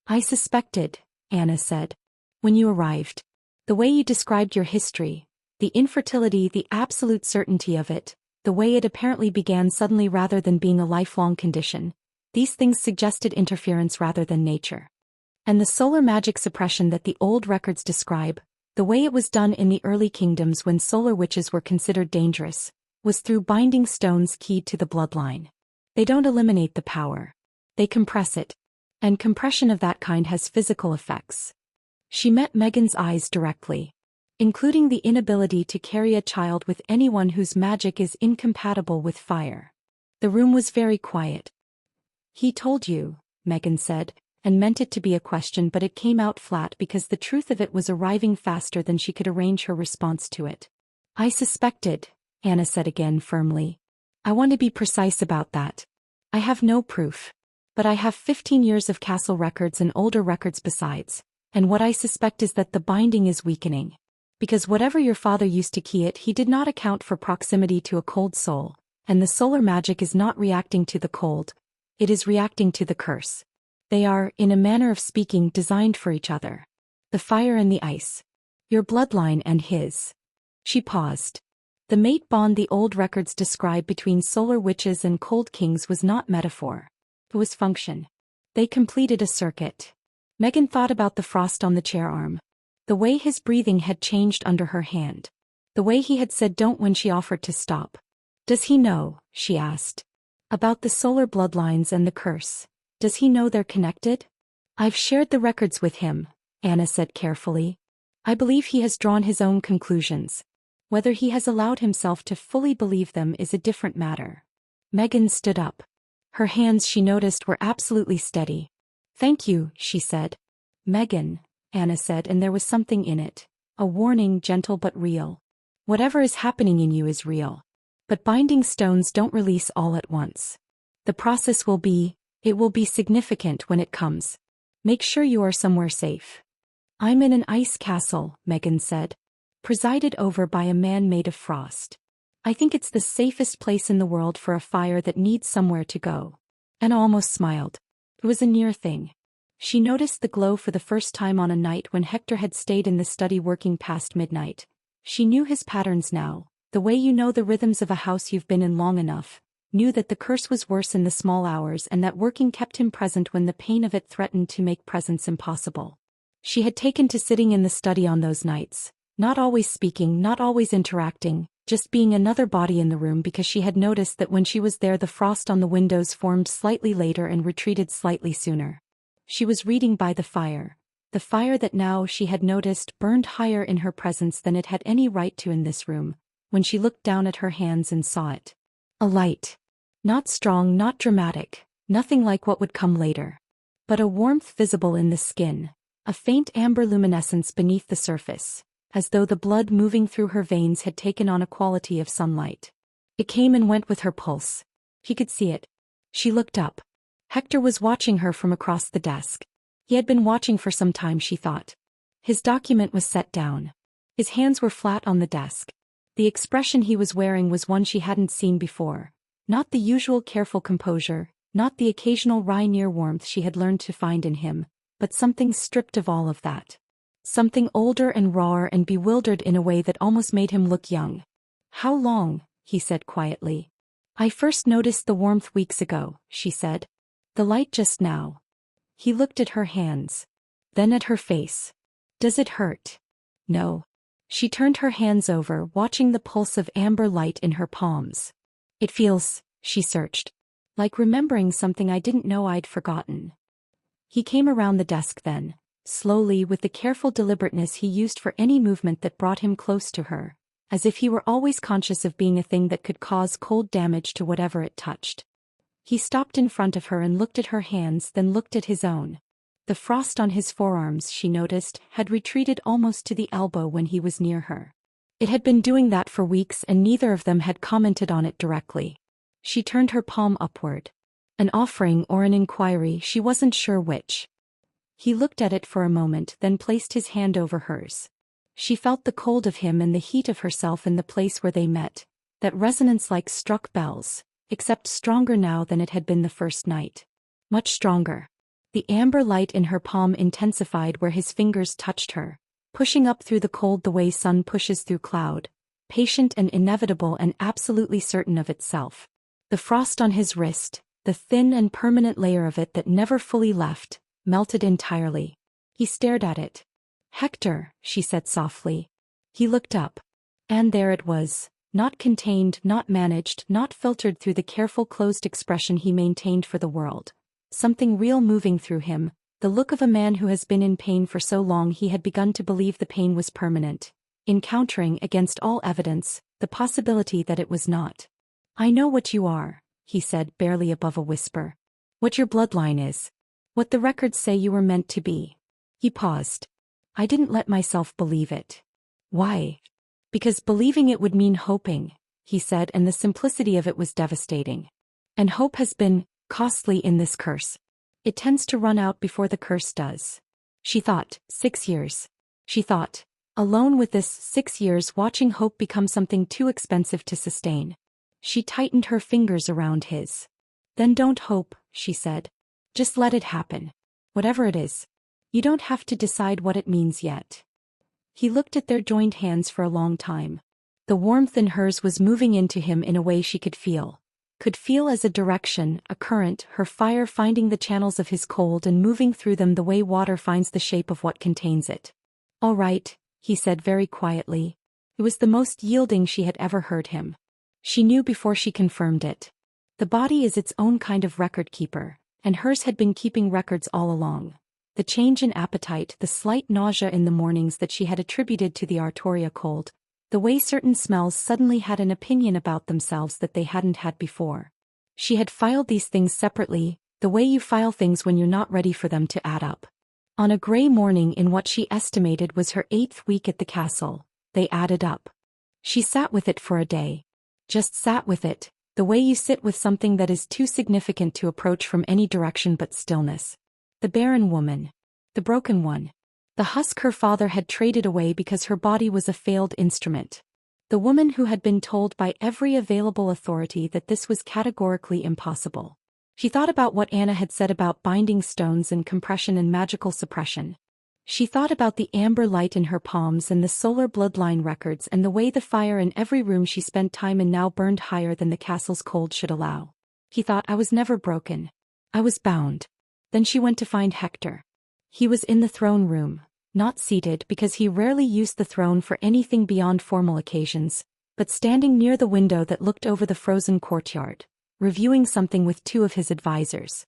"I suspected," Anna said. "When you arrived. The way you described your history, the infertility, the absolute certainty of it, the way it apparently began suddenly rather than being a lifelong condition, these things suggested interference rather than nature. And the solar magic suppression that the old records describe, the way it was done in the early kingdoms when solar witches were considered dangerous, was through binding stones keyed to the bloodline. They don't eliminate the power. They compress it. And compression of that kind has physical effects." She met Megan's eyes directly. "Including the inability to carry a child with anyone whose magic is incompatible with fire." The room was very quiet. "He told you," Megan said, and meant it to be a question, but it came out flat because the truth of it was arriving faster than she could arrange her response to it. "I suspected," Anna said again firmly. "I want to be precise about that. I have no proof. But I have 15 years of castle records and older records besides, and what I suspect is that the binding is weakening. Because whatever your father used to key it, he did not account for proximity to a cold soul, and the solar magic is not reacting to the cold, it is reacting to the curse. They are, in a manner of speaking, designed for each other. The fire and the ice. Your bloodline and his." She paused. The mate bond the old records describe between solar witches and cold kings was not metaphor. It was function. They completed a circuit. Megan thought about the frost on the chair arm. The way his breathing had changed under her hand. The way he had said don't when she offered to stop. "Does he know," she asked, "about the solar bloodlines and the curse? Does he know they're connected?" "I've shared the records with him," Anna said carefully. "I believe he has drawn his own conclusions. Whether he has allowed himself to fully believe them is a different matter." Megan stood up. Her hands, she noticed, were absolutely steady. "Thank you," she said. "Megan," Anna said, and there was something in it. A warning, gentle but real. "Whatever is happening in you is real. But binding stones don't release all at once. The process will be significant when it comes. Make sure you are somewhere safe." "I'm in an ice castle," Megan said. "Presided over by a man made of frost. I think it's the safest place in the world for a fire that needs somewhere to go." Anna almost smiled. It was a near thing. She noticed the glow for the first time on a night when Hector had stayed in the study working past midnight. She knew his patterns now, the way you know the rhythms of a house you've been in long enough, knew that the curse was worse in the small hours and that working kept him present when the pain of it threatened to make presence impossible. She had taken to sitting in the study on those nights, not always speaking, not always interacting, just being another body in the room because she had noticed that when she was there the frost on the windows formed slightly later and retreated slightly sooner. She was reading by the fire that now she had noticed burned higher in her presence than it had any right to in this room, when she looked down at her hands and saw it. A light. Not strong, not dramatic, nothing like what would come later. But a warmth visible in the skin, a faint amber luminescence beneath the surface, as though the blood moving through her veins had taken on a quality of sunlight. It came and went with her pulse. He could see it. She looked up. Hector was watching her from across the desk. He had been watching for some time, she thought. His document was set down. His hands were flat on the desk. The expression he was wearing was one she hadn't seen before. Not the usual careful composure, not the occasional wry-near warmth she had learned to find in him, but something stripped of all of that. Something older and rawer and bewildered in a way that almost made him look young. "How long?" he said quietly. "I first noticed the warmth weeks ago," she said. "The light just now." He looked at her hands. Then at her face. "Does it hurt?" "No." She turned her hands over, watching the pulse of amber light in her palms. "It feels," she searched, "like remembering something I didn't know I'd forgotten." He came around the desk then, slowly, with the careful deliberateness he used for any movement that brought him close to her, as if he were always conscious of being a thing that could cause cold damage to whatever it touched. He stopped in front of her and looked at her hands, then looked at his own. The frost on his forearms, she noticed, had retreated almost to the elbow when he was near her. It had been doing that for weeks and neither of them had commented on it directly. She turned her palm upward. An offering or an inquiry, she wasn't sure which. He looked at it for a moment, then placed his hand over hers. She felt the cold of him and the heat of herself in the place where they met, that resonance like struck bells, except stronger now than it had been the first night. Much stronger. The amber light in her palm intensified where his fingers touched her, pushing up through the cold the way sun pushes through cloud, patient and inevitable and absolutely certain of itself. The frost on his wrist, the thin and permanent layer of it that never fully left, melted entirely. He stared at it. "Hector," she said softly. He looked up. And there it was, not contained, not managed, not filtered through the careful closed expression he maintained for the world. Something real moving through him, the look of a man who has been in pain for so long he had begun to believe the pain was permanent, encountering, against all evidence, the possibility that it was not. "I know what you are," he said, barely above a whisper. "What your bloodline is. What the records say you were meant to be." He paused. "I didn't let myself believe it." "Why?" "Because believing it would mean hoping," he said, and the simplicity of it was devastating. "And hope has been costly in this curse. It tends to run out before the curse does." She thought, 6 years. She thought, alone with this, 6 years watching hope become something too expensive to sustain. She tightened her fingers around his. "Then don't hope," she said. "Just let it happen. Whatever it is. You don't have to decide what it means yet." He looked at their joined hands for a long time. The warmth in hers was moving into him in a way she could feel as a direction, a current, her fire finding the channels of his cold and moving through them the way water finds the shape of what contains it. "All right," he said very quietly. It was the most yielding she had ever heard him. She knew before she confirmed it. The body is its own kind of record keeper, and hers had been keeping records all along. The change in appetite, the slight nausea in the mornings that she had attributed to the Artoria cold, the way certain smells suddenly had an opinion about themselves that they hadn't had before. She had filed these things separately, the way you file things when you're not ready for them to add up. On a gray morning in what she estimated was her 8th week at the castle, they added up. She sat with it for a day. Just sat with it, the way you sit with something that is too significant to approach from any direction but stillness. The barren woman. The broken one. The husk her father had traded away because her body was a failed instrument. The woman who had been told by every available authority that this was categorically impossible. She thought about what Anna had said about binding stones and compression and magical suppression. She thought about the amber light in her palms and the solar bloodline records and the way the fire in every room she spent time in now burned higher than the castle's cold should allow. He thought, I was never broken. I was bound. Then she went to find Hector. He was in the throne room, not seated because he rarely used the throne for anything beyond formal occasions, but standing near the window that looked over the frozen courtyard, reviewing something with two of his advisors.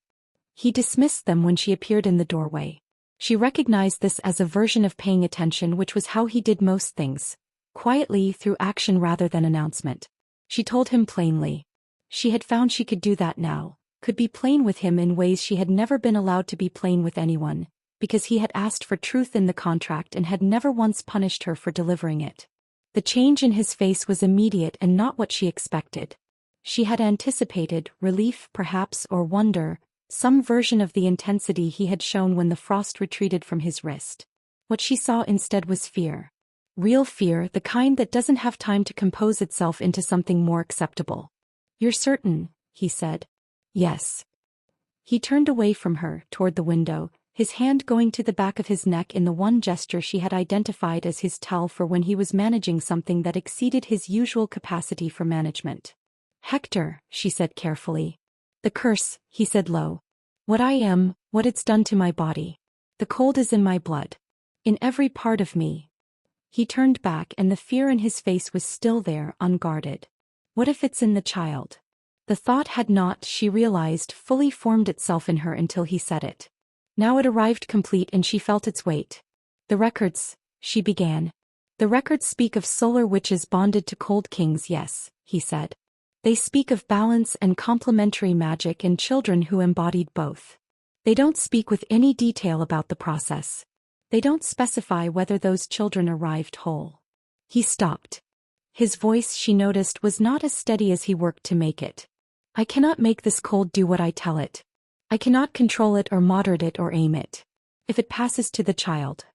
He dismissed them when she appeared in the doorway. She recognized this as a version of paying attention, which was how he did most things, quietly through action rather than announcement. She told him plainly. She had found she could do that now, could be plain with him in ways she had never been allowed to be plain with anyone, because he had asked for truth in the contract and had never once punished her for delivering it. The change in his face was immediate and not what she expected. She had anticipated relief perhaps or wonder, some version of the intensity he had shown when the frost retreated from his wrist. What she saw instead was fear. Real fear, the kind that doesn't have time to compose itself into something more acceptable. You're certain, he said. Yes. He turned away from her, toward the window, his hand going to the back of his neck in the one gesture she had identified as his tell for when he was managing something that exceeded his usual capacity for management. Hector, she said carefully. The curse, he said low. What I am, what it's done to my body. The cold is in my blood. In every part of me. He turned back and the fear in his face was still there, unguarded. What if it's in the child? The thought had not, she realized, fully formed itself in her until he said it. Now it arrived complete and she felt its weight. The records, she began. The records speak of solar witches bonded to cold kings, yes, he said. They speak of balance and complementary magic and children who embodied both. They don't speak with any detail about the process. They don't specify whether those children arrived whole. He stopped. His voice, she noticed, was not as steady as he worked to make it. I cannot make this cold do what I tell it. I cannot control it or moderate it or aim it. If it passes to the child.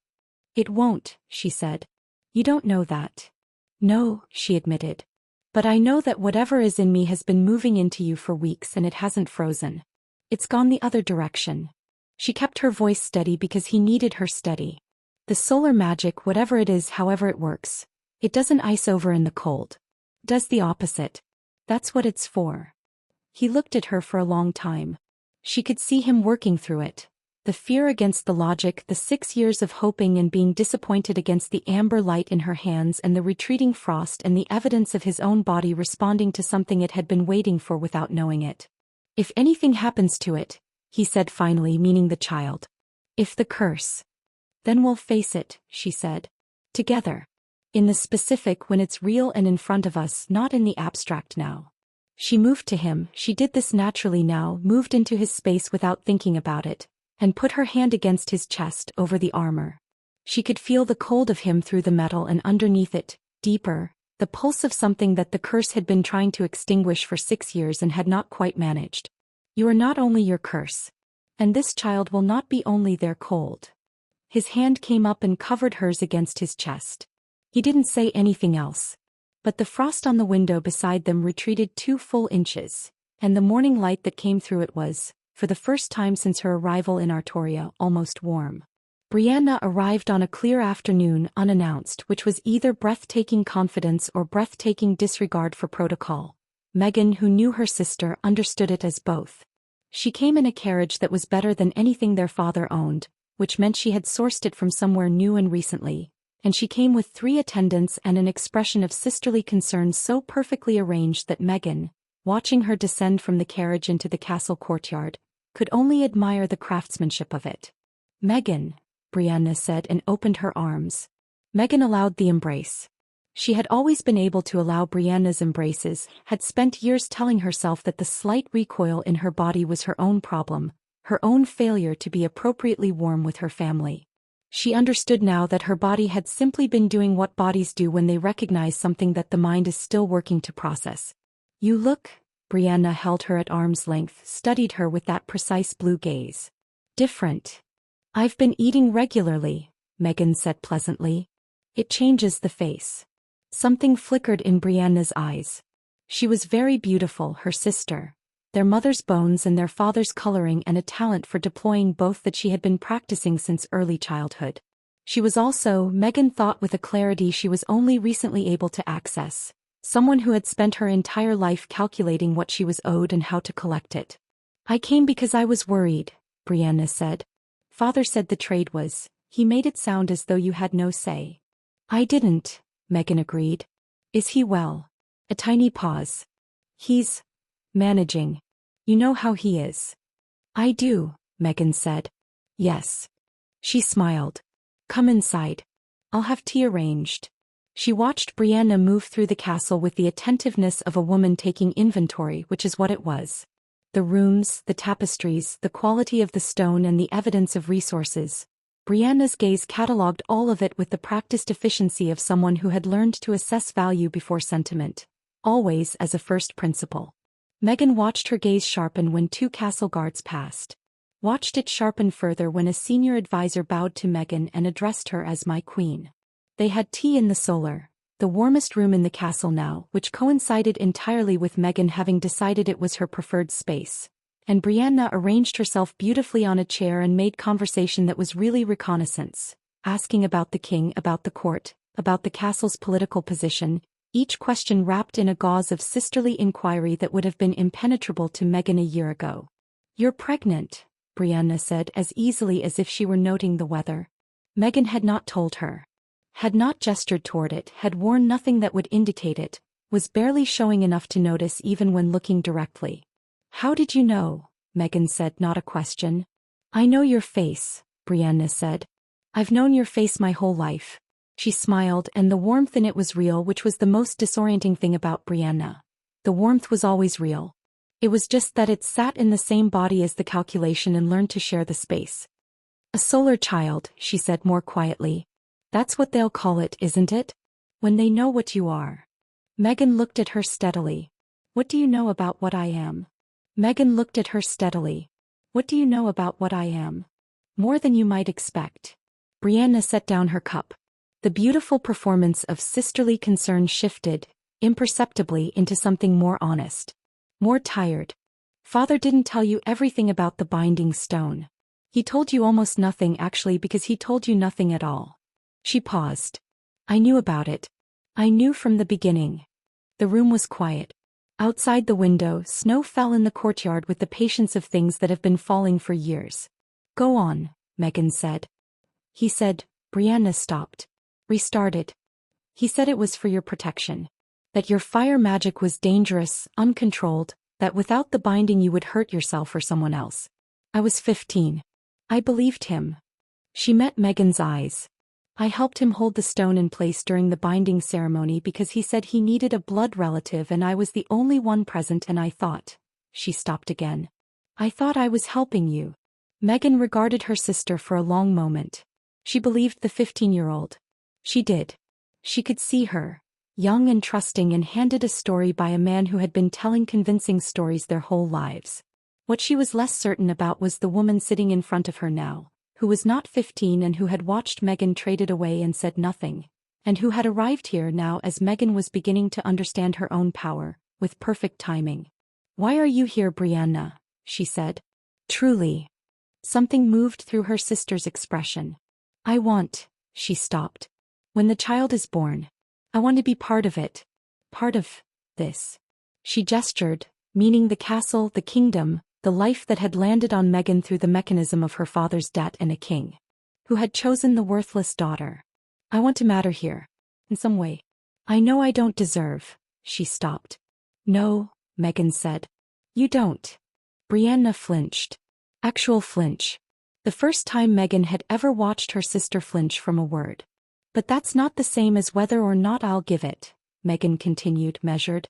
It won't, she said. You don't know that. No, she admitted. But I know that whatever is in me has been moving into you for weeks and it hasn't frozen. It's gone the other direction. She kept her voice steady because he needed her steady. The solar magic, whatever it is, however it works, it doesn't ice over in the cold. It does the opposite. That's what it's for. He looked at her for a long time. She could see him working through it. The fear against the logic, the 6 years of hoping and being disappointed against the amber light in her hands and the retreating frost and the evidence of his own body responding to something it had been waiting for without knowing it. If anything happens to it, he said finally, meaning the child. If the curse. Then we'll face it, she said. Together. In the specific when it's real and in front of us, not in the abstract now. She moved to him, she did this naturally now, moved into his space without thinking about it, and put her hand against his chest over the armor. She could feel the cold of him through the metal and underneath it, deeper, the pulse of something that the curse had been trying to extinguish for 6 years and had not quite managed. You are not only your curse. And this child will not be only their cold. His hand came up and covered hers against his chest. He didn't say anything else. But the frost on the window beside them retreated 2 full inches, and the morning light that came through it was, for the first time since her arrival in Artoria, almost warm. Brianna arrived on a clear afternoon unannounced, which was either breathtaking confidence or breathtaking disregard for protocol. Megan, who knew her sister, understood it as both. She came in a carriage that was better than anything their father owned, which meant she had sourced it from somewhere new and recently, and she came with 3 attendants and an expression of sisterly concern so perfectly arranged that Megan, watching her descend from the carriage into the castle courtyard, could only admire the craftsmanship of it. Megan, Brianna said and opened her arms. Megan allowed the embrace. She had always been able to allow Brianna's embraces, had spent years telling herself that the slight recoil in her body was her own problem, her own failure to be appropriately warm with her family. She understood now that her body had simply been doing what bodies do when they recognize something that the mind is still working to process. You look, Brianna held her at arm's length, studied her with that precise blue gaze. Different. I've been eating regularly, Megan said pleasantly. It changes the face. Something flickered in Brianna's eyes. She was very beautiful, her sister. Their mother's bones and their father's coloring and a talent for deploying both that she had been practicing since early childhood. She was also, Megan thought with a clarity she was only recently able to access, someone who had spent her entire life calculating what she was owed and how to collect it. I came because I was worried, Brianna said. Father said the trade was, he made it sound as though you had no say. I didn't, Megan agreed. Is he well? A tiny pause. He's managing. You know how he is. I do, Megan said. Yes. She smiled. Come inside. I'll have tea arranged. She watched Brianna move through the castle with the attentiveness of a woman taking inventory, which is what it was. The rooms, the tapestries, the quality of the stone and the evidence of resources. Brianna's gaze catalogued all of it with the practiced efficiency of someone who had learned to assess value before sentiment, always as a first principle. Megan watched her gaze sharpen when 2 castle guards passed. Watched it sharpen further when a senior advisor bowed to Megan and addressed her as my queen. They had tea in the solar, the warmest room in the castle now, which coincided entirely with Megan having decided it was her preferred space. And Brianna arranged herself beautifully on a chair and made conversation that was really reconnaissance, asking about the king, about the court, about the castle's political position, each question wrapped in a gauze of sisterly inquiry that would have been impenetrable to Megan a year ago. You're pregnant, Brianna said as easily as if she were noting the weather. Megan had not told her. Had not gestured toward it, had worn nothing that would indicate it, was barely showing enough to notice even when looking directly. How did you know? Megan said, not a question. I know your face, Brianna said. I've known your face my whole life. She smiled and the warmth in it was real, which was the most disorienting thing about Brianna. The warmth was always real. It was just that it sat in the same body as the calculation and learned to share the space. A solar child, she said more quietly. That's what they'll call it, isn't it? When they know what you are. Megan looked at her steadily. What do you know about what I am? Megan looked at her steadily. What do you know about what I am? More than you might expect. Brianna set down her cup. The beautiful performance of sisterly concern shifted, imperceptibly, into something more honest. More tired. Father didn't tell you everything about the binding stone. He told you almost nothing actually because he told you nothing at all. She paused. I knew about it. I knew from the beginning. The room was quiet. Outside the window, snow fell in the courtyard with the patience of things that have been falling for years. Go on, Megan said. He said, Brianna stopped. Restarted. He said it was for your protection. That your fire magic was dangerous, uncontrolled, that without the binding you would hurt yourself or someone else. I was 15. I believed him. She met Megan's eyes. I helped him hold the stone in place during the binding ceremony because he said he needed a blood relative and I was the only one present and I thought. She stopped again. I thought I was helping you. Megan regarded her sister for a long moment. She believed the 15-year-old. She did. She could see her, young and trusting and handed a story by a man who had been telling convincing stories their whole lives. What she was less certain about was the woman sitting in front of her now, who was not 15 and who had watched Megan traded away and said nothing, and who had arrived here now as Megan was beginning to understand her own power, with perfect timing. Why are you here, Brianna? She said. Truly. Something moved through her sister's expression. I want, she stopped. When the child is born, I want to be part of it. Part of this. She gestured, meaning the castle, the kingdom, the life that had landed on Megan through the mechanism of her father's debt and a king, who had chosen the worthless daughter. I want to matter here, in some way. I know I don't deserve, she stopped. No, Megan said. You don't. Brianna flinched. Actual flinch. The first time Megan had ever watched her sister flinch from a word. But that's not the same as whether or not I'll give it, Megan continued, measured.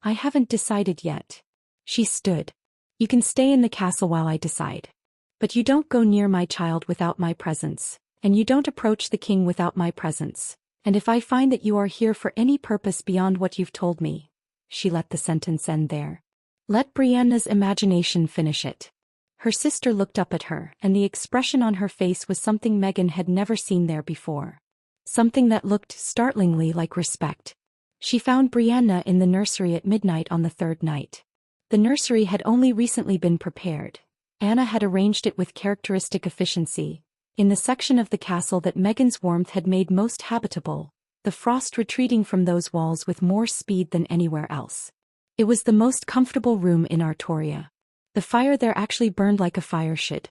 I haven't decided yet. She stood. You can stay in the castle while I decide. But you don't go near my child without my presence, and you don't approach the king without my presence. And if I find that you are here for any purpose beyond what you've told me, she let the sentence end there. Let Brianna's imagination finish it. Her sister looked up at her, and the expression on her face was something Megan had never seen there before. Something that looked startlingly like respect. She found Brianna in the nursery at midnight on the third night. The nursery had only recently been prepared. Anna had arranged it with characteristic efficiency, in the section of the castle that Megan's warmth had made most habitable, the frost retreating from those walls with more speed than anywhere else. It was the most comfortable room in Artoria. The fire there actually burned like a fire should.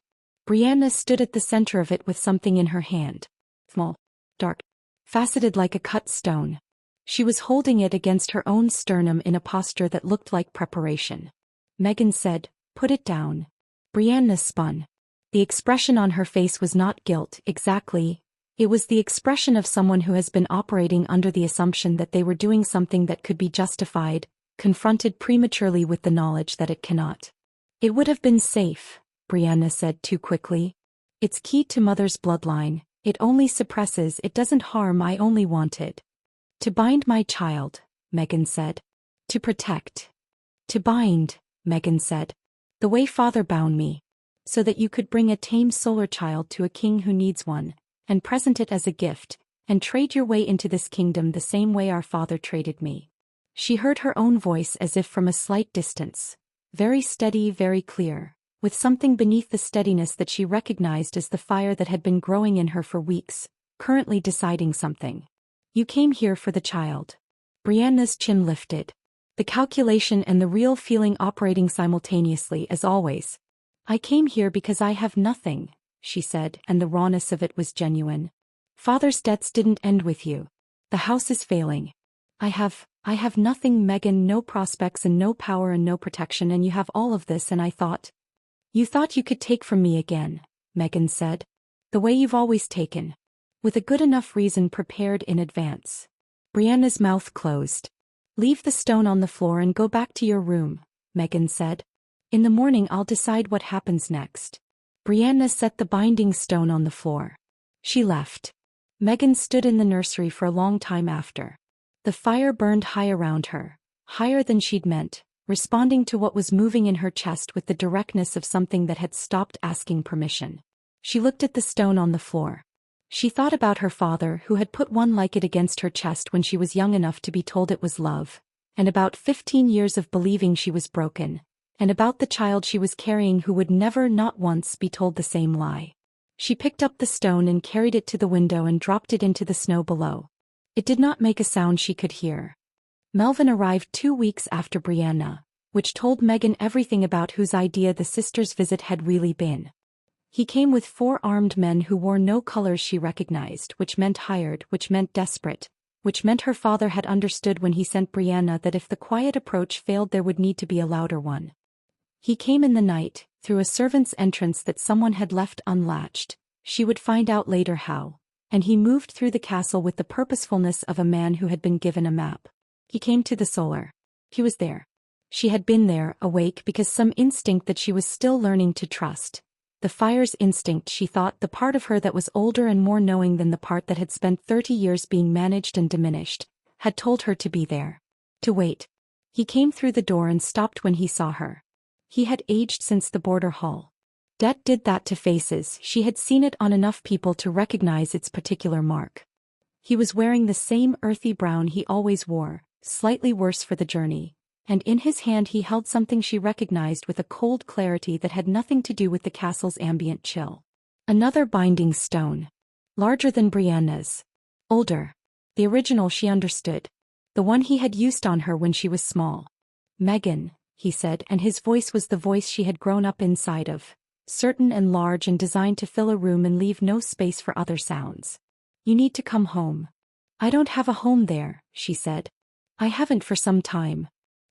Brianna stood at the center of it with something in her hand. Small, dark, faceted like a cut stone. She was holding it against her own sternum in a posture that looked like preparation. Megan said, "Put it down." Brianna spun. The expression on her face was not guilt, exactly. It was the expression of someone who has been operating under the assumption that they were doing something that could be justified, confronted prematurely with the knowledge that it cannot. "It would have been safe," Brianna said too quickly. "It's key to Mother's bloodline. It only suppresses, it doesn't harm. I only wanted to bind my child," Megan said. "To protect." "To bind," Megan said. "The way Father bound me. So that you could bring a tame solar child to a king who needs one, and present it as a gift, and trade your way into this kingdom the same way our father traded me." She heard her own voice as if from a slight distance. Very steady, very clear, with something beneath the steadiness that she recognized as the fire that had been growing in her for weeks, currently deciding something. "You came here for the child." Brianna's chin lifted. The calculation and the real feeling operating simultaneously as always. "I came here because I have nothing," she said, and the rawness of it was genuine. "Father's debts didn't end with you. The house is failing. I have nothing, Megan, no prospects and no power and no protection, and you have all of this, and I thought." "You thought you could take from me again," Megan said. "The way you've always taken. With a good enough reason prepared in advance." Brianna's mouth closed. "Leave the stone on the floor and go back to your room," Megan said. "In the morning I'll decide what happens next." Brianna set the binding stone on the floor. She left. Megan stood in the nursery for a long time after. The fire burned high around her, higher than she'd meant, responding to what was moving in her chest with the directness of something that had stopped asking permission. She looked at the stone on the floor. She thought about her father who had put one like it against her chest when she was young enough to be told it was love, and about 15 years of believing she was broken, and about the child she was carrying who would never, not once, be told the same lie. She picked up the stone and carried it to the window and dropped it into the snow below. It did not make a sound she could hear. Melvin arrived 2 weeks after Brianna, which told Megan everything about whose idea the sisters' visit had really been. He came with 4 armed men who wore no colors she recognized, which meant hired, which meant desperate, which meant her father had understood when he sent Brianna that if the quiet approach failed there would need to be a louder one. He came in the night, through a servant's entrance that someone had left unlatched. She would find out later how. And he moved through the castle with the purposefulness of a man who had been given a map. He came to the solar. He was there. She had been there, awake because some instinct that she was still learning to trust. The fire's instinct, she thought, the part of her that was older and more knowing than the part that had spent 30 years being managed and diminished, had told her to be there. To wait. He came through the door and stopped when he saw her. He had aged since the border hall. Debt did that to faces, she had seen it on enough people to recognize its particular mark. He was wearing the same earthy brown he always wore, slightly worse for the journey, and in his hand he held something she recognized with a cold clarity that had nothing to do with the castle's ambient chill. Another binding stone. Larger than Brianna's. Older. The original she understood. The one he had used on her when she was small. "Megan," he said, and his voice was the voice she had grown up inside of. Certain and large and designed to fill a room and leave no space for other sounds. "You need to come home." "I don't have a home there," she said. "I haven't for some time."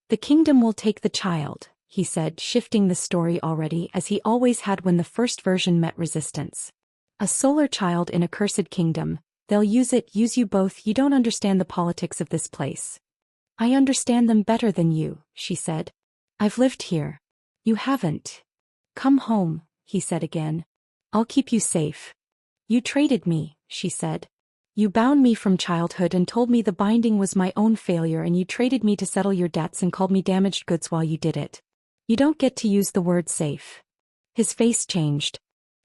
"The kingdom will take the child," he said, shifting the story already as he always had when the first version met resistance. "A solar child in a cursed kingdom. They'll use it, use you both. You don't understand the politics of this place." "I understand them better than you," she said. "I've lived here." "You haven't." "Come home," he said again. "I'll keep you safe." "You traded me," she said. "You bound me from childhood and told me the binding was my own failure, and you traded me to settle your debts and called me damaged goods while you did it. You don't get to use the word safe." His face changed.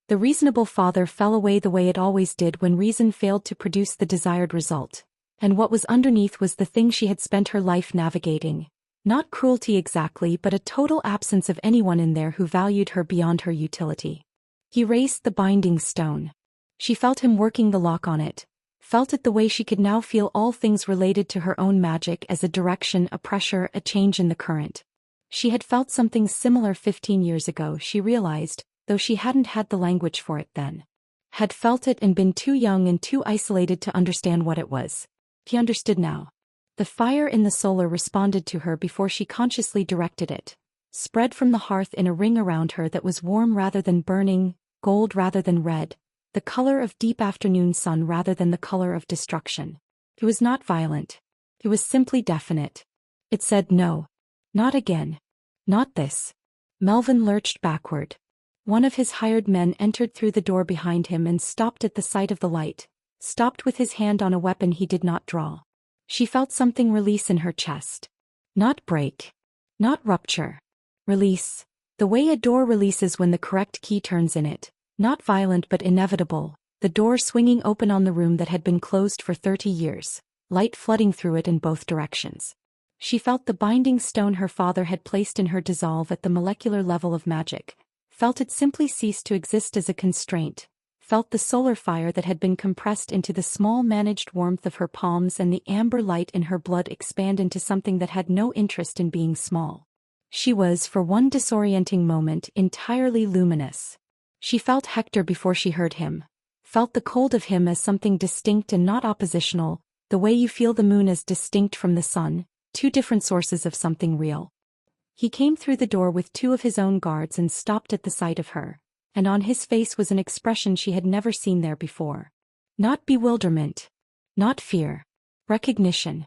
The reasonable father fell away the way it always did when reason failed to produce the desired result, and what was underneath was the thing she had spent her life navigating. Not cruelty exactly, but a total absence of anyone in there who valued her beyond her utility. He raised the binding stone. She felt him working the lock on it, felt it the way she could now feel all things related to her own magic as a direction, a pressure, a change in the current. She had felt something similar 15 years ago, she realized, though she hadn't had the language for it then. Had felt it and been too young and too isolated to understand what it was. He understood now. The fire in the solar responded to her before she consciously directed it, spread from the hearth in a ring around her that was warm rather than burning, gold rather than red, the color of deep afternoon sun rather than the color of destruction. It was not violent. It was simply definite. It said no. Not again. Not this. Melvin lurched backward. One of his hired men entered through the door behind him and stopped at the sight of the light, stopped with his hand on a weapon he did not draw. She felt something release in her chest. Not break. Not rupture. Release. The way a door releases when the correct key turns in it. Not violent but inevitable, the door swinging open on the room that had been closed for 30 years, light flooding through it in both directions. She felt the binding stone her father had placed in her dissolve at the molecular level of magic, felt it simply cease to exist as a constraint, felt the solar fire that had been compressed into the small managed warmth of her palms and the amber light in her blood expand into something that had no interest in being small. She was, for one disorienting moment, entirely luminous. She felt Hector before she heard him, felt the cold of him as something distinct and not oppositional, the way you feel the moon as distinct from the sun, two different sources of something real. He came through the door with two of his own guards and stopped at the sight of her, and on his face was an expression she had never seen there before. Not bewilderment. Not fear. Recognition.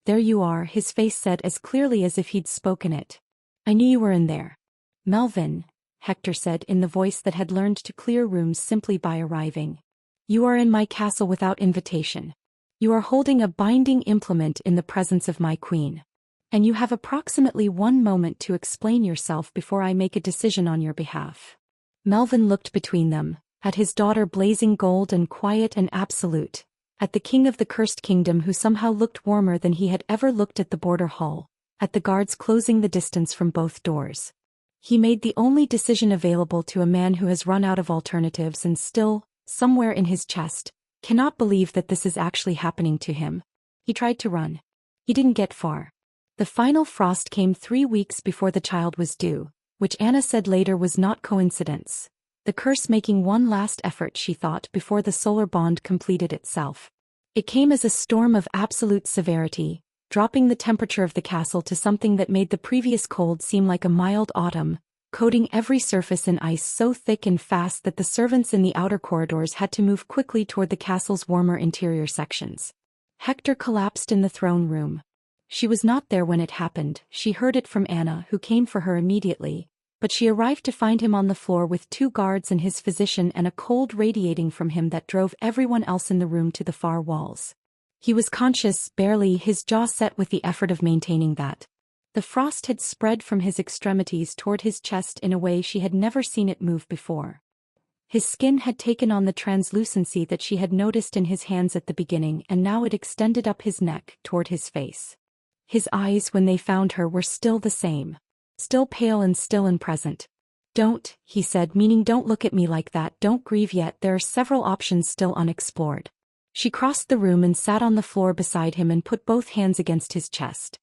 There you are, his face said as clearly as if he'd spoken it. I knew you were in there. Melvin, Hector said in the voice that had learned to clear rooms simply by arriving. You are in my castle without invitation. You are holding a binding implement in the presence of my queen. And you have approximately 1 moment to explain yourself before I make a decision on your behalf. Melvin looked between them, at his daughter blazing gold and quiet and absolute, at the king of the cursed kingdom who somehow looked warmer than he had ever looked at the border hall, at the guards closing the distance from both doors. He made the only decision available to a man who has run out of alternatives and still, somewhere in his chest, cannot believe that this is actually happening to him. He tried to run. He didn't get far. The final frost came 3 weeks before the child was due, which Anna said later was not coincidence. The curse making one last effort, she thought, before the solar bond completed itself. It came as a storm of absolute severity, dropping the temperature of the castle to something that made the previous cold seem like a mild autumn, coating every surface in ice so thick and fast that the servants in the outer corridors had to move quickly toward the castle's warmer interior sections. Hector collapsed in the throne room. She was not there when it happened. She heard it from Anna, who came for her immediately, but she arrived to find him on the floor with 2 guards and his physician and a cold radiating from him that drove everyone else in the room to the far walls. He was conscious, barely, his jaw set with the effort of maintaining that. The frost had spread from his extremities toward his chest in a way she had never seen it move before. His skin had taken on the translucency that she had noticed in his hands at the beginning, and now it extended up his neck, toward his face. His eyes, when they found her, were still the same. Still pale and still and present. Don't, he said, meaning don't look at me like that, don't grieve yet, there are several options still unexplored. She crossed the room and sat on the floor beside him and put both hands against his chest.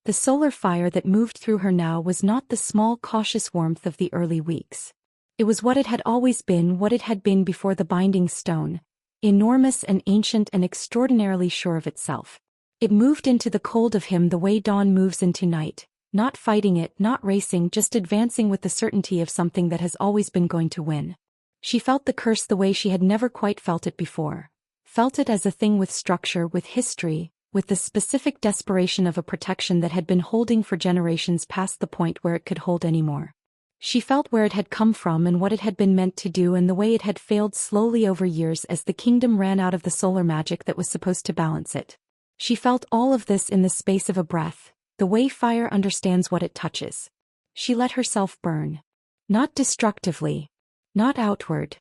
The solar fire that moved through her now was not the small cautious warmth of the early weeks. It was what it had always been, what it had been before the binding stone, enormous and ancient and extraordinarily sure of itself. It moved into the cold of him the way dawn moves into night, not fighting it, not racing, just advancing with the certainty of something that has always been going to win. She felt the curse the way she had never quite felt it before. Felt it as a thing with structure, with history, with the specific desperation of a protection that had been holding for generations past the point where it could hold anymore. She felt where it had come from and what it had been meant to do and the way it had failed slowly over years as the kingdom ran out of the solar magic that was supposed to balance it. She felt all of this in the space of a breath, the way fire understands what it touches. She let herself burn. Not destructively. Not outward.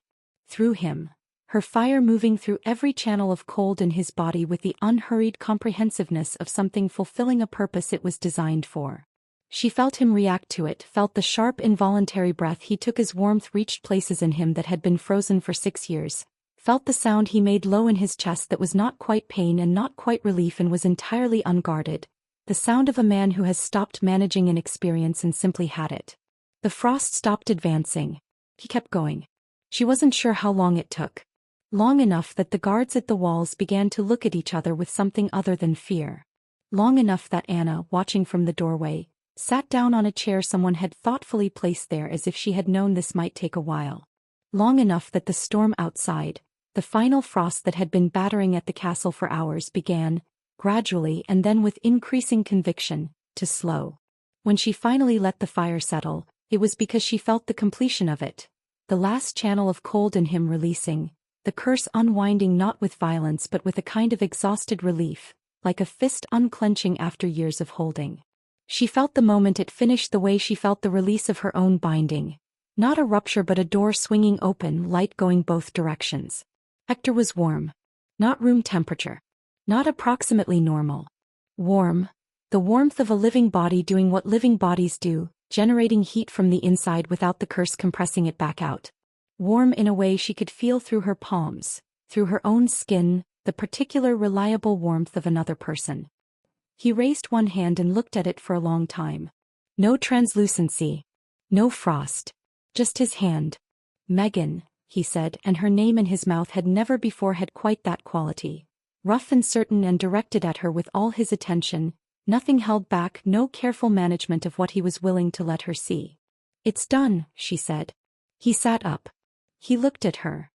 Through him. Her fire moving through every channel of cold in his body with the unhurried comprehensiveness of something fulfilling a purpose it was designed for. She felt him react to it, felt the sharp involuntary breath he took as warmth reached places in him that had been frozen for 6 years, felt the sound he made low in his chest that was not quite pain and not quite relief and was entirely unguarded, the sound of a man who has stopped managing an experience and simply had it. The frost stopped advancing. He kept going. She wasn't sure how long it took. Long enough that the guards at the walls began to look at each other with something other than fear. Long enough that Anna, watching from the doorway, sat down on a chair someone had thoughtfully placed there as if she had known this might take a while. Long enough that the storm outside, the final frost that had been battering at the castle for hours, began, gradually and then with increasing conviction, to slow. When she finally let the fire settle, it was because she felt the completion of it, the last channel of cold in him releasing, the curse unwinding not with violence but with a kind of exhausted relief, like a fist unclenching after years of holding. She felt the moment it finished the way she felt the release of her own binding. Not a rupture but a door swinging open, light going both directions. Hector was warm. Not room temperature. Not approximately normal. Warm. The warmth of a living body doing what living bodies do, generating heat from the inside without the curse compressing it back out. Warm in a way she could feel through her palms, through her own skin, the particular reliable warmth of another person. He raised one hand and looked at it for a long time. No translucency. No frost. Just his hand. Megan, he said, and her name in his mouth had never before had quite that quality. Rough and certain and directed at her with all his attention, nothing held back, no careful management of what he was willing to let her see. It's done, she said. He sat up. He looked at her.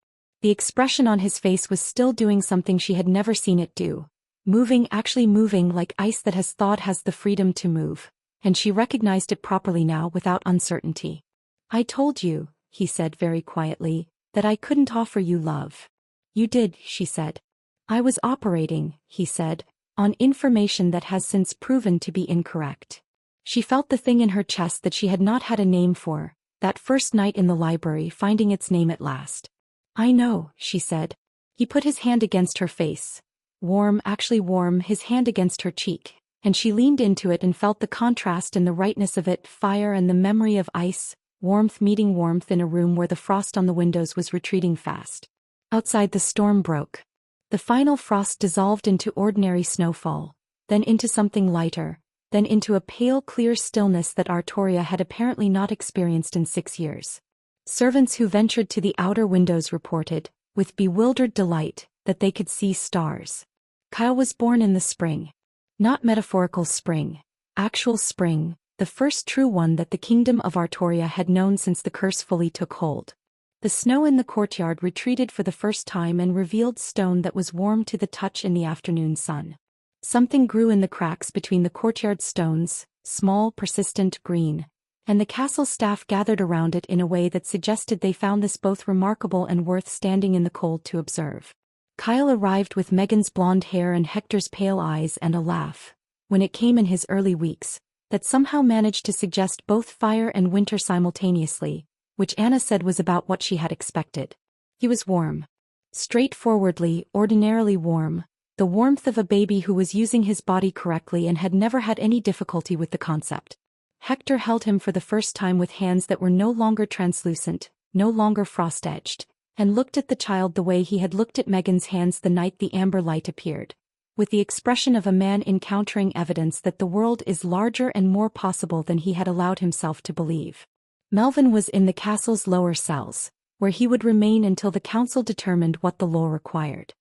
The expression on his face was still doing something she had never seen it do. Moving, actually moving like ice that has thawed has the freedom to move, and she recognized it properly now without uncertainty. I told you, he said very quietly, that I couldn't offer you love. You did, she said. I was operating, he said, on information that has since proven to be incorrect. She felt the thing in her chest that she had not had a name for, that first night in the library finding its name at last. I know, she said. He put his hand against her face. Warm, actually warm, his hand against her cheek, and she leaned into it and felt the contrast and the rightness of it, fire and the memory of ice, warmth meeting warmth in a room where the frost on the windows was retreating fast. Outside the storm broke. The final frost dissolved into ordinary snowfall, then into something lighter, then into a pale clear stillness that Artoria had apparently not experienced in 6 years. Servants who ventured to the outer windows reported, with bewildered delight, that they could see stars. Kyle was born in the spring. Not metaphorical spring, actual spring, the first true one that the kingdom of Artoria had known since the curse fully took hold. The snow in the courtyard retreated for the first time and revealed stone that was warm to the touch in the afternoon sun. Something grew in the cracks between the courtyard stones, small, persistent, green, and the castle staff gathered around it in a way that suggested they found this both remarkable and worth standing in the cold to observe. Kyle arrived with Megan's blonde hair and Hector's pale eyes and a laugh, when it came in his early weeks, that somehow managed to suggest both fire and winter simultaneously, which Anna said was about what she had expected. He was warm. Straightforwardly, ordinarily warm, the warmth of a baby who was using his body correctly and had never had any difficulty with the concept. Hector held him for the first time with hands that were no longer translucent, no longer frost-edged, and looked at the child the way he had looked at Megan's hands the night the amber light appeared, with the expression of a man encountering evidence that the world is larger and more possible than he had allowed himself to believe. Melvin was in the castle's lower cells, where he would remain until the council determined what the law required.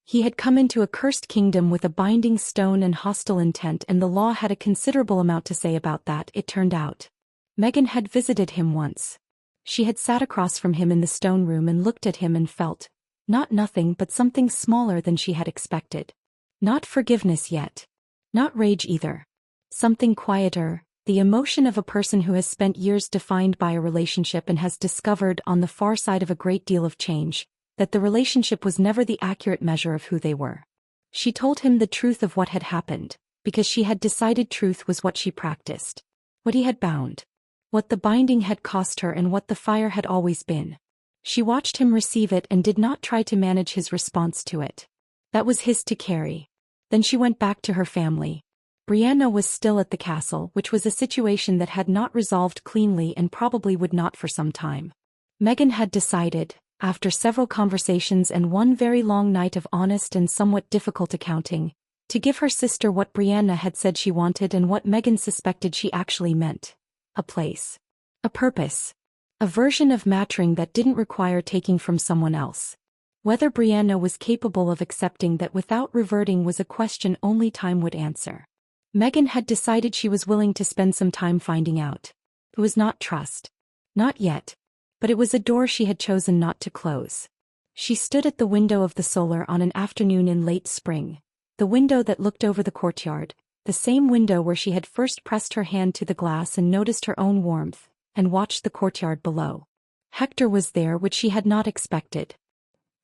He had come into a cursed kingdom with a binding stone and hostile intent, and the law had a considerable amount to say about that, it turned out. Megan had visited him once. She had sat across from him in the stone room and looked at him and felt, not nothing but something smaller than she had expected. Not forgiveness yet. Not rage either. Something quieter, the emotion of a person who has spent years defined by a relationship and has discovered on the far side of a great deal of change, that the relationship was never the accurate measure of who they were. She told him the truth of what had happened, because she had decided truth was what she practiced. What he had bound. What the binding had cost her and what the fire had always been. She watched him receive it and did not try to manage his response to it. That was his to carry. Then she went back to her family. Brianna was still at the castle, which was a situation that had not resolved cleanly and probably would not for some time. Megan had decided, After several conversations and one very long night of honest and somewhat difficult accounting, to give her sister what Brianna had said she wanted and what Megan suspected she actually meant. A place. A purpose. A version of matching that didn't require taking from someone else. Whether Brianna was capable of accepting that without reverting was a question only time would answer. Megan had decided she was willing to spend some time finding out. It was not trust. Not yet. But it was a door she had chosen not to close. She stood at the window of the solar on an afternoon in late spring. The window that looked over the courtyard, the same window where she had first pressed her hand to the glass and noticed her own warmth, and watched the courtyard below. Hector was there, which she had not expected.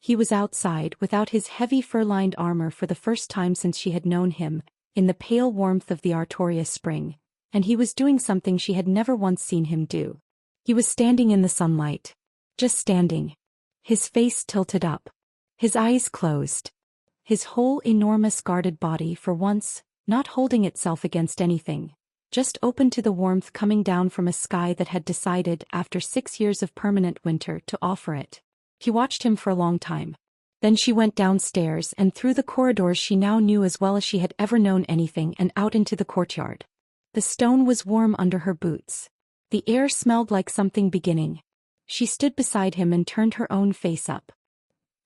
He was outside, without his heavy fur-lined armor for the first time since she had known him, in the pale warmth of the Artorias spring, and he was doing something she had never once seen him do. He was standing in the sunlight. Just standing. His face tilted up. His eyes closed. His whole enormous guarded body for once, not holding itself against anything, just open to the warmth coming down from a sky that had decided, after 6 years of permanent winter, to offer it. He watched him for a long time. Then she went downstairs and through the corridors she now knew as well as she had ever known anything and out into the courtyard. The stone was warm under her boots. The air smelled like something beginning. She stood beside him and turned her own face up.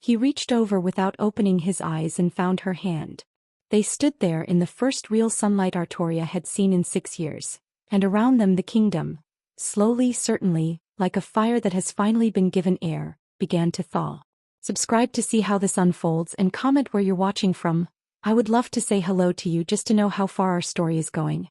He reached over without opening his eyes and found her hand. They stood there in the first real sunlight Artoria had seen in 6 years, and around them the kingdom, slowly, certainly, like a fire that has finally been given air, began to thaw. Subscribe to see how this unfolds and comment where you're watching from. I would love to say hello to you just to know how far our story is going.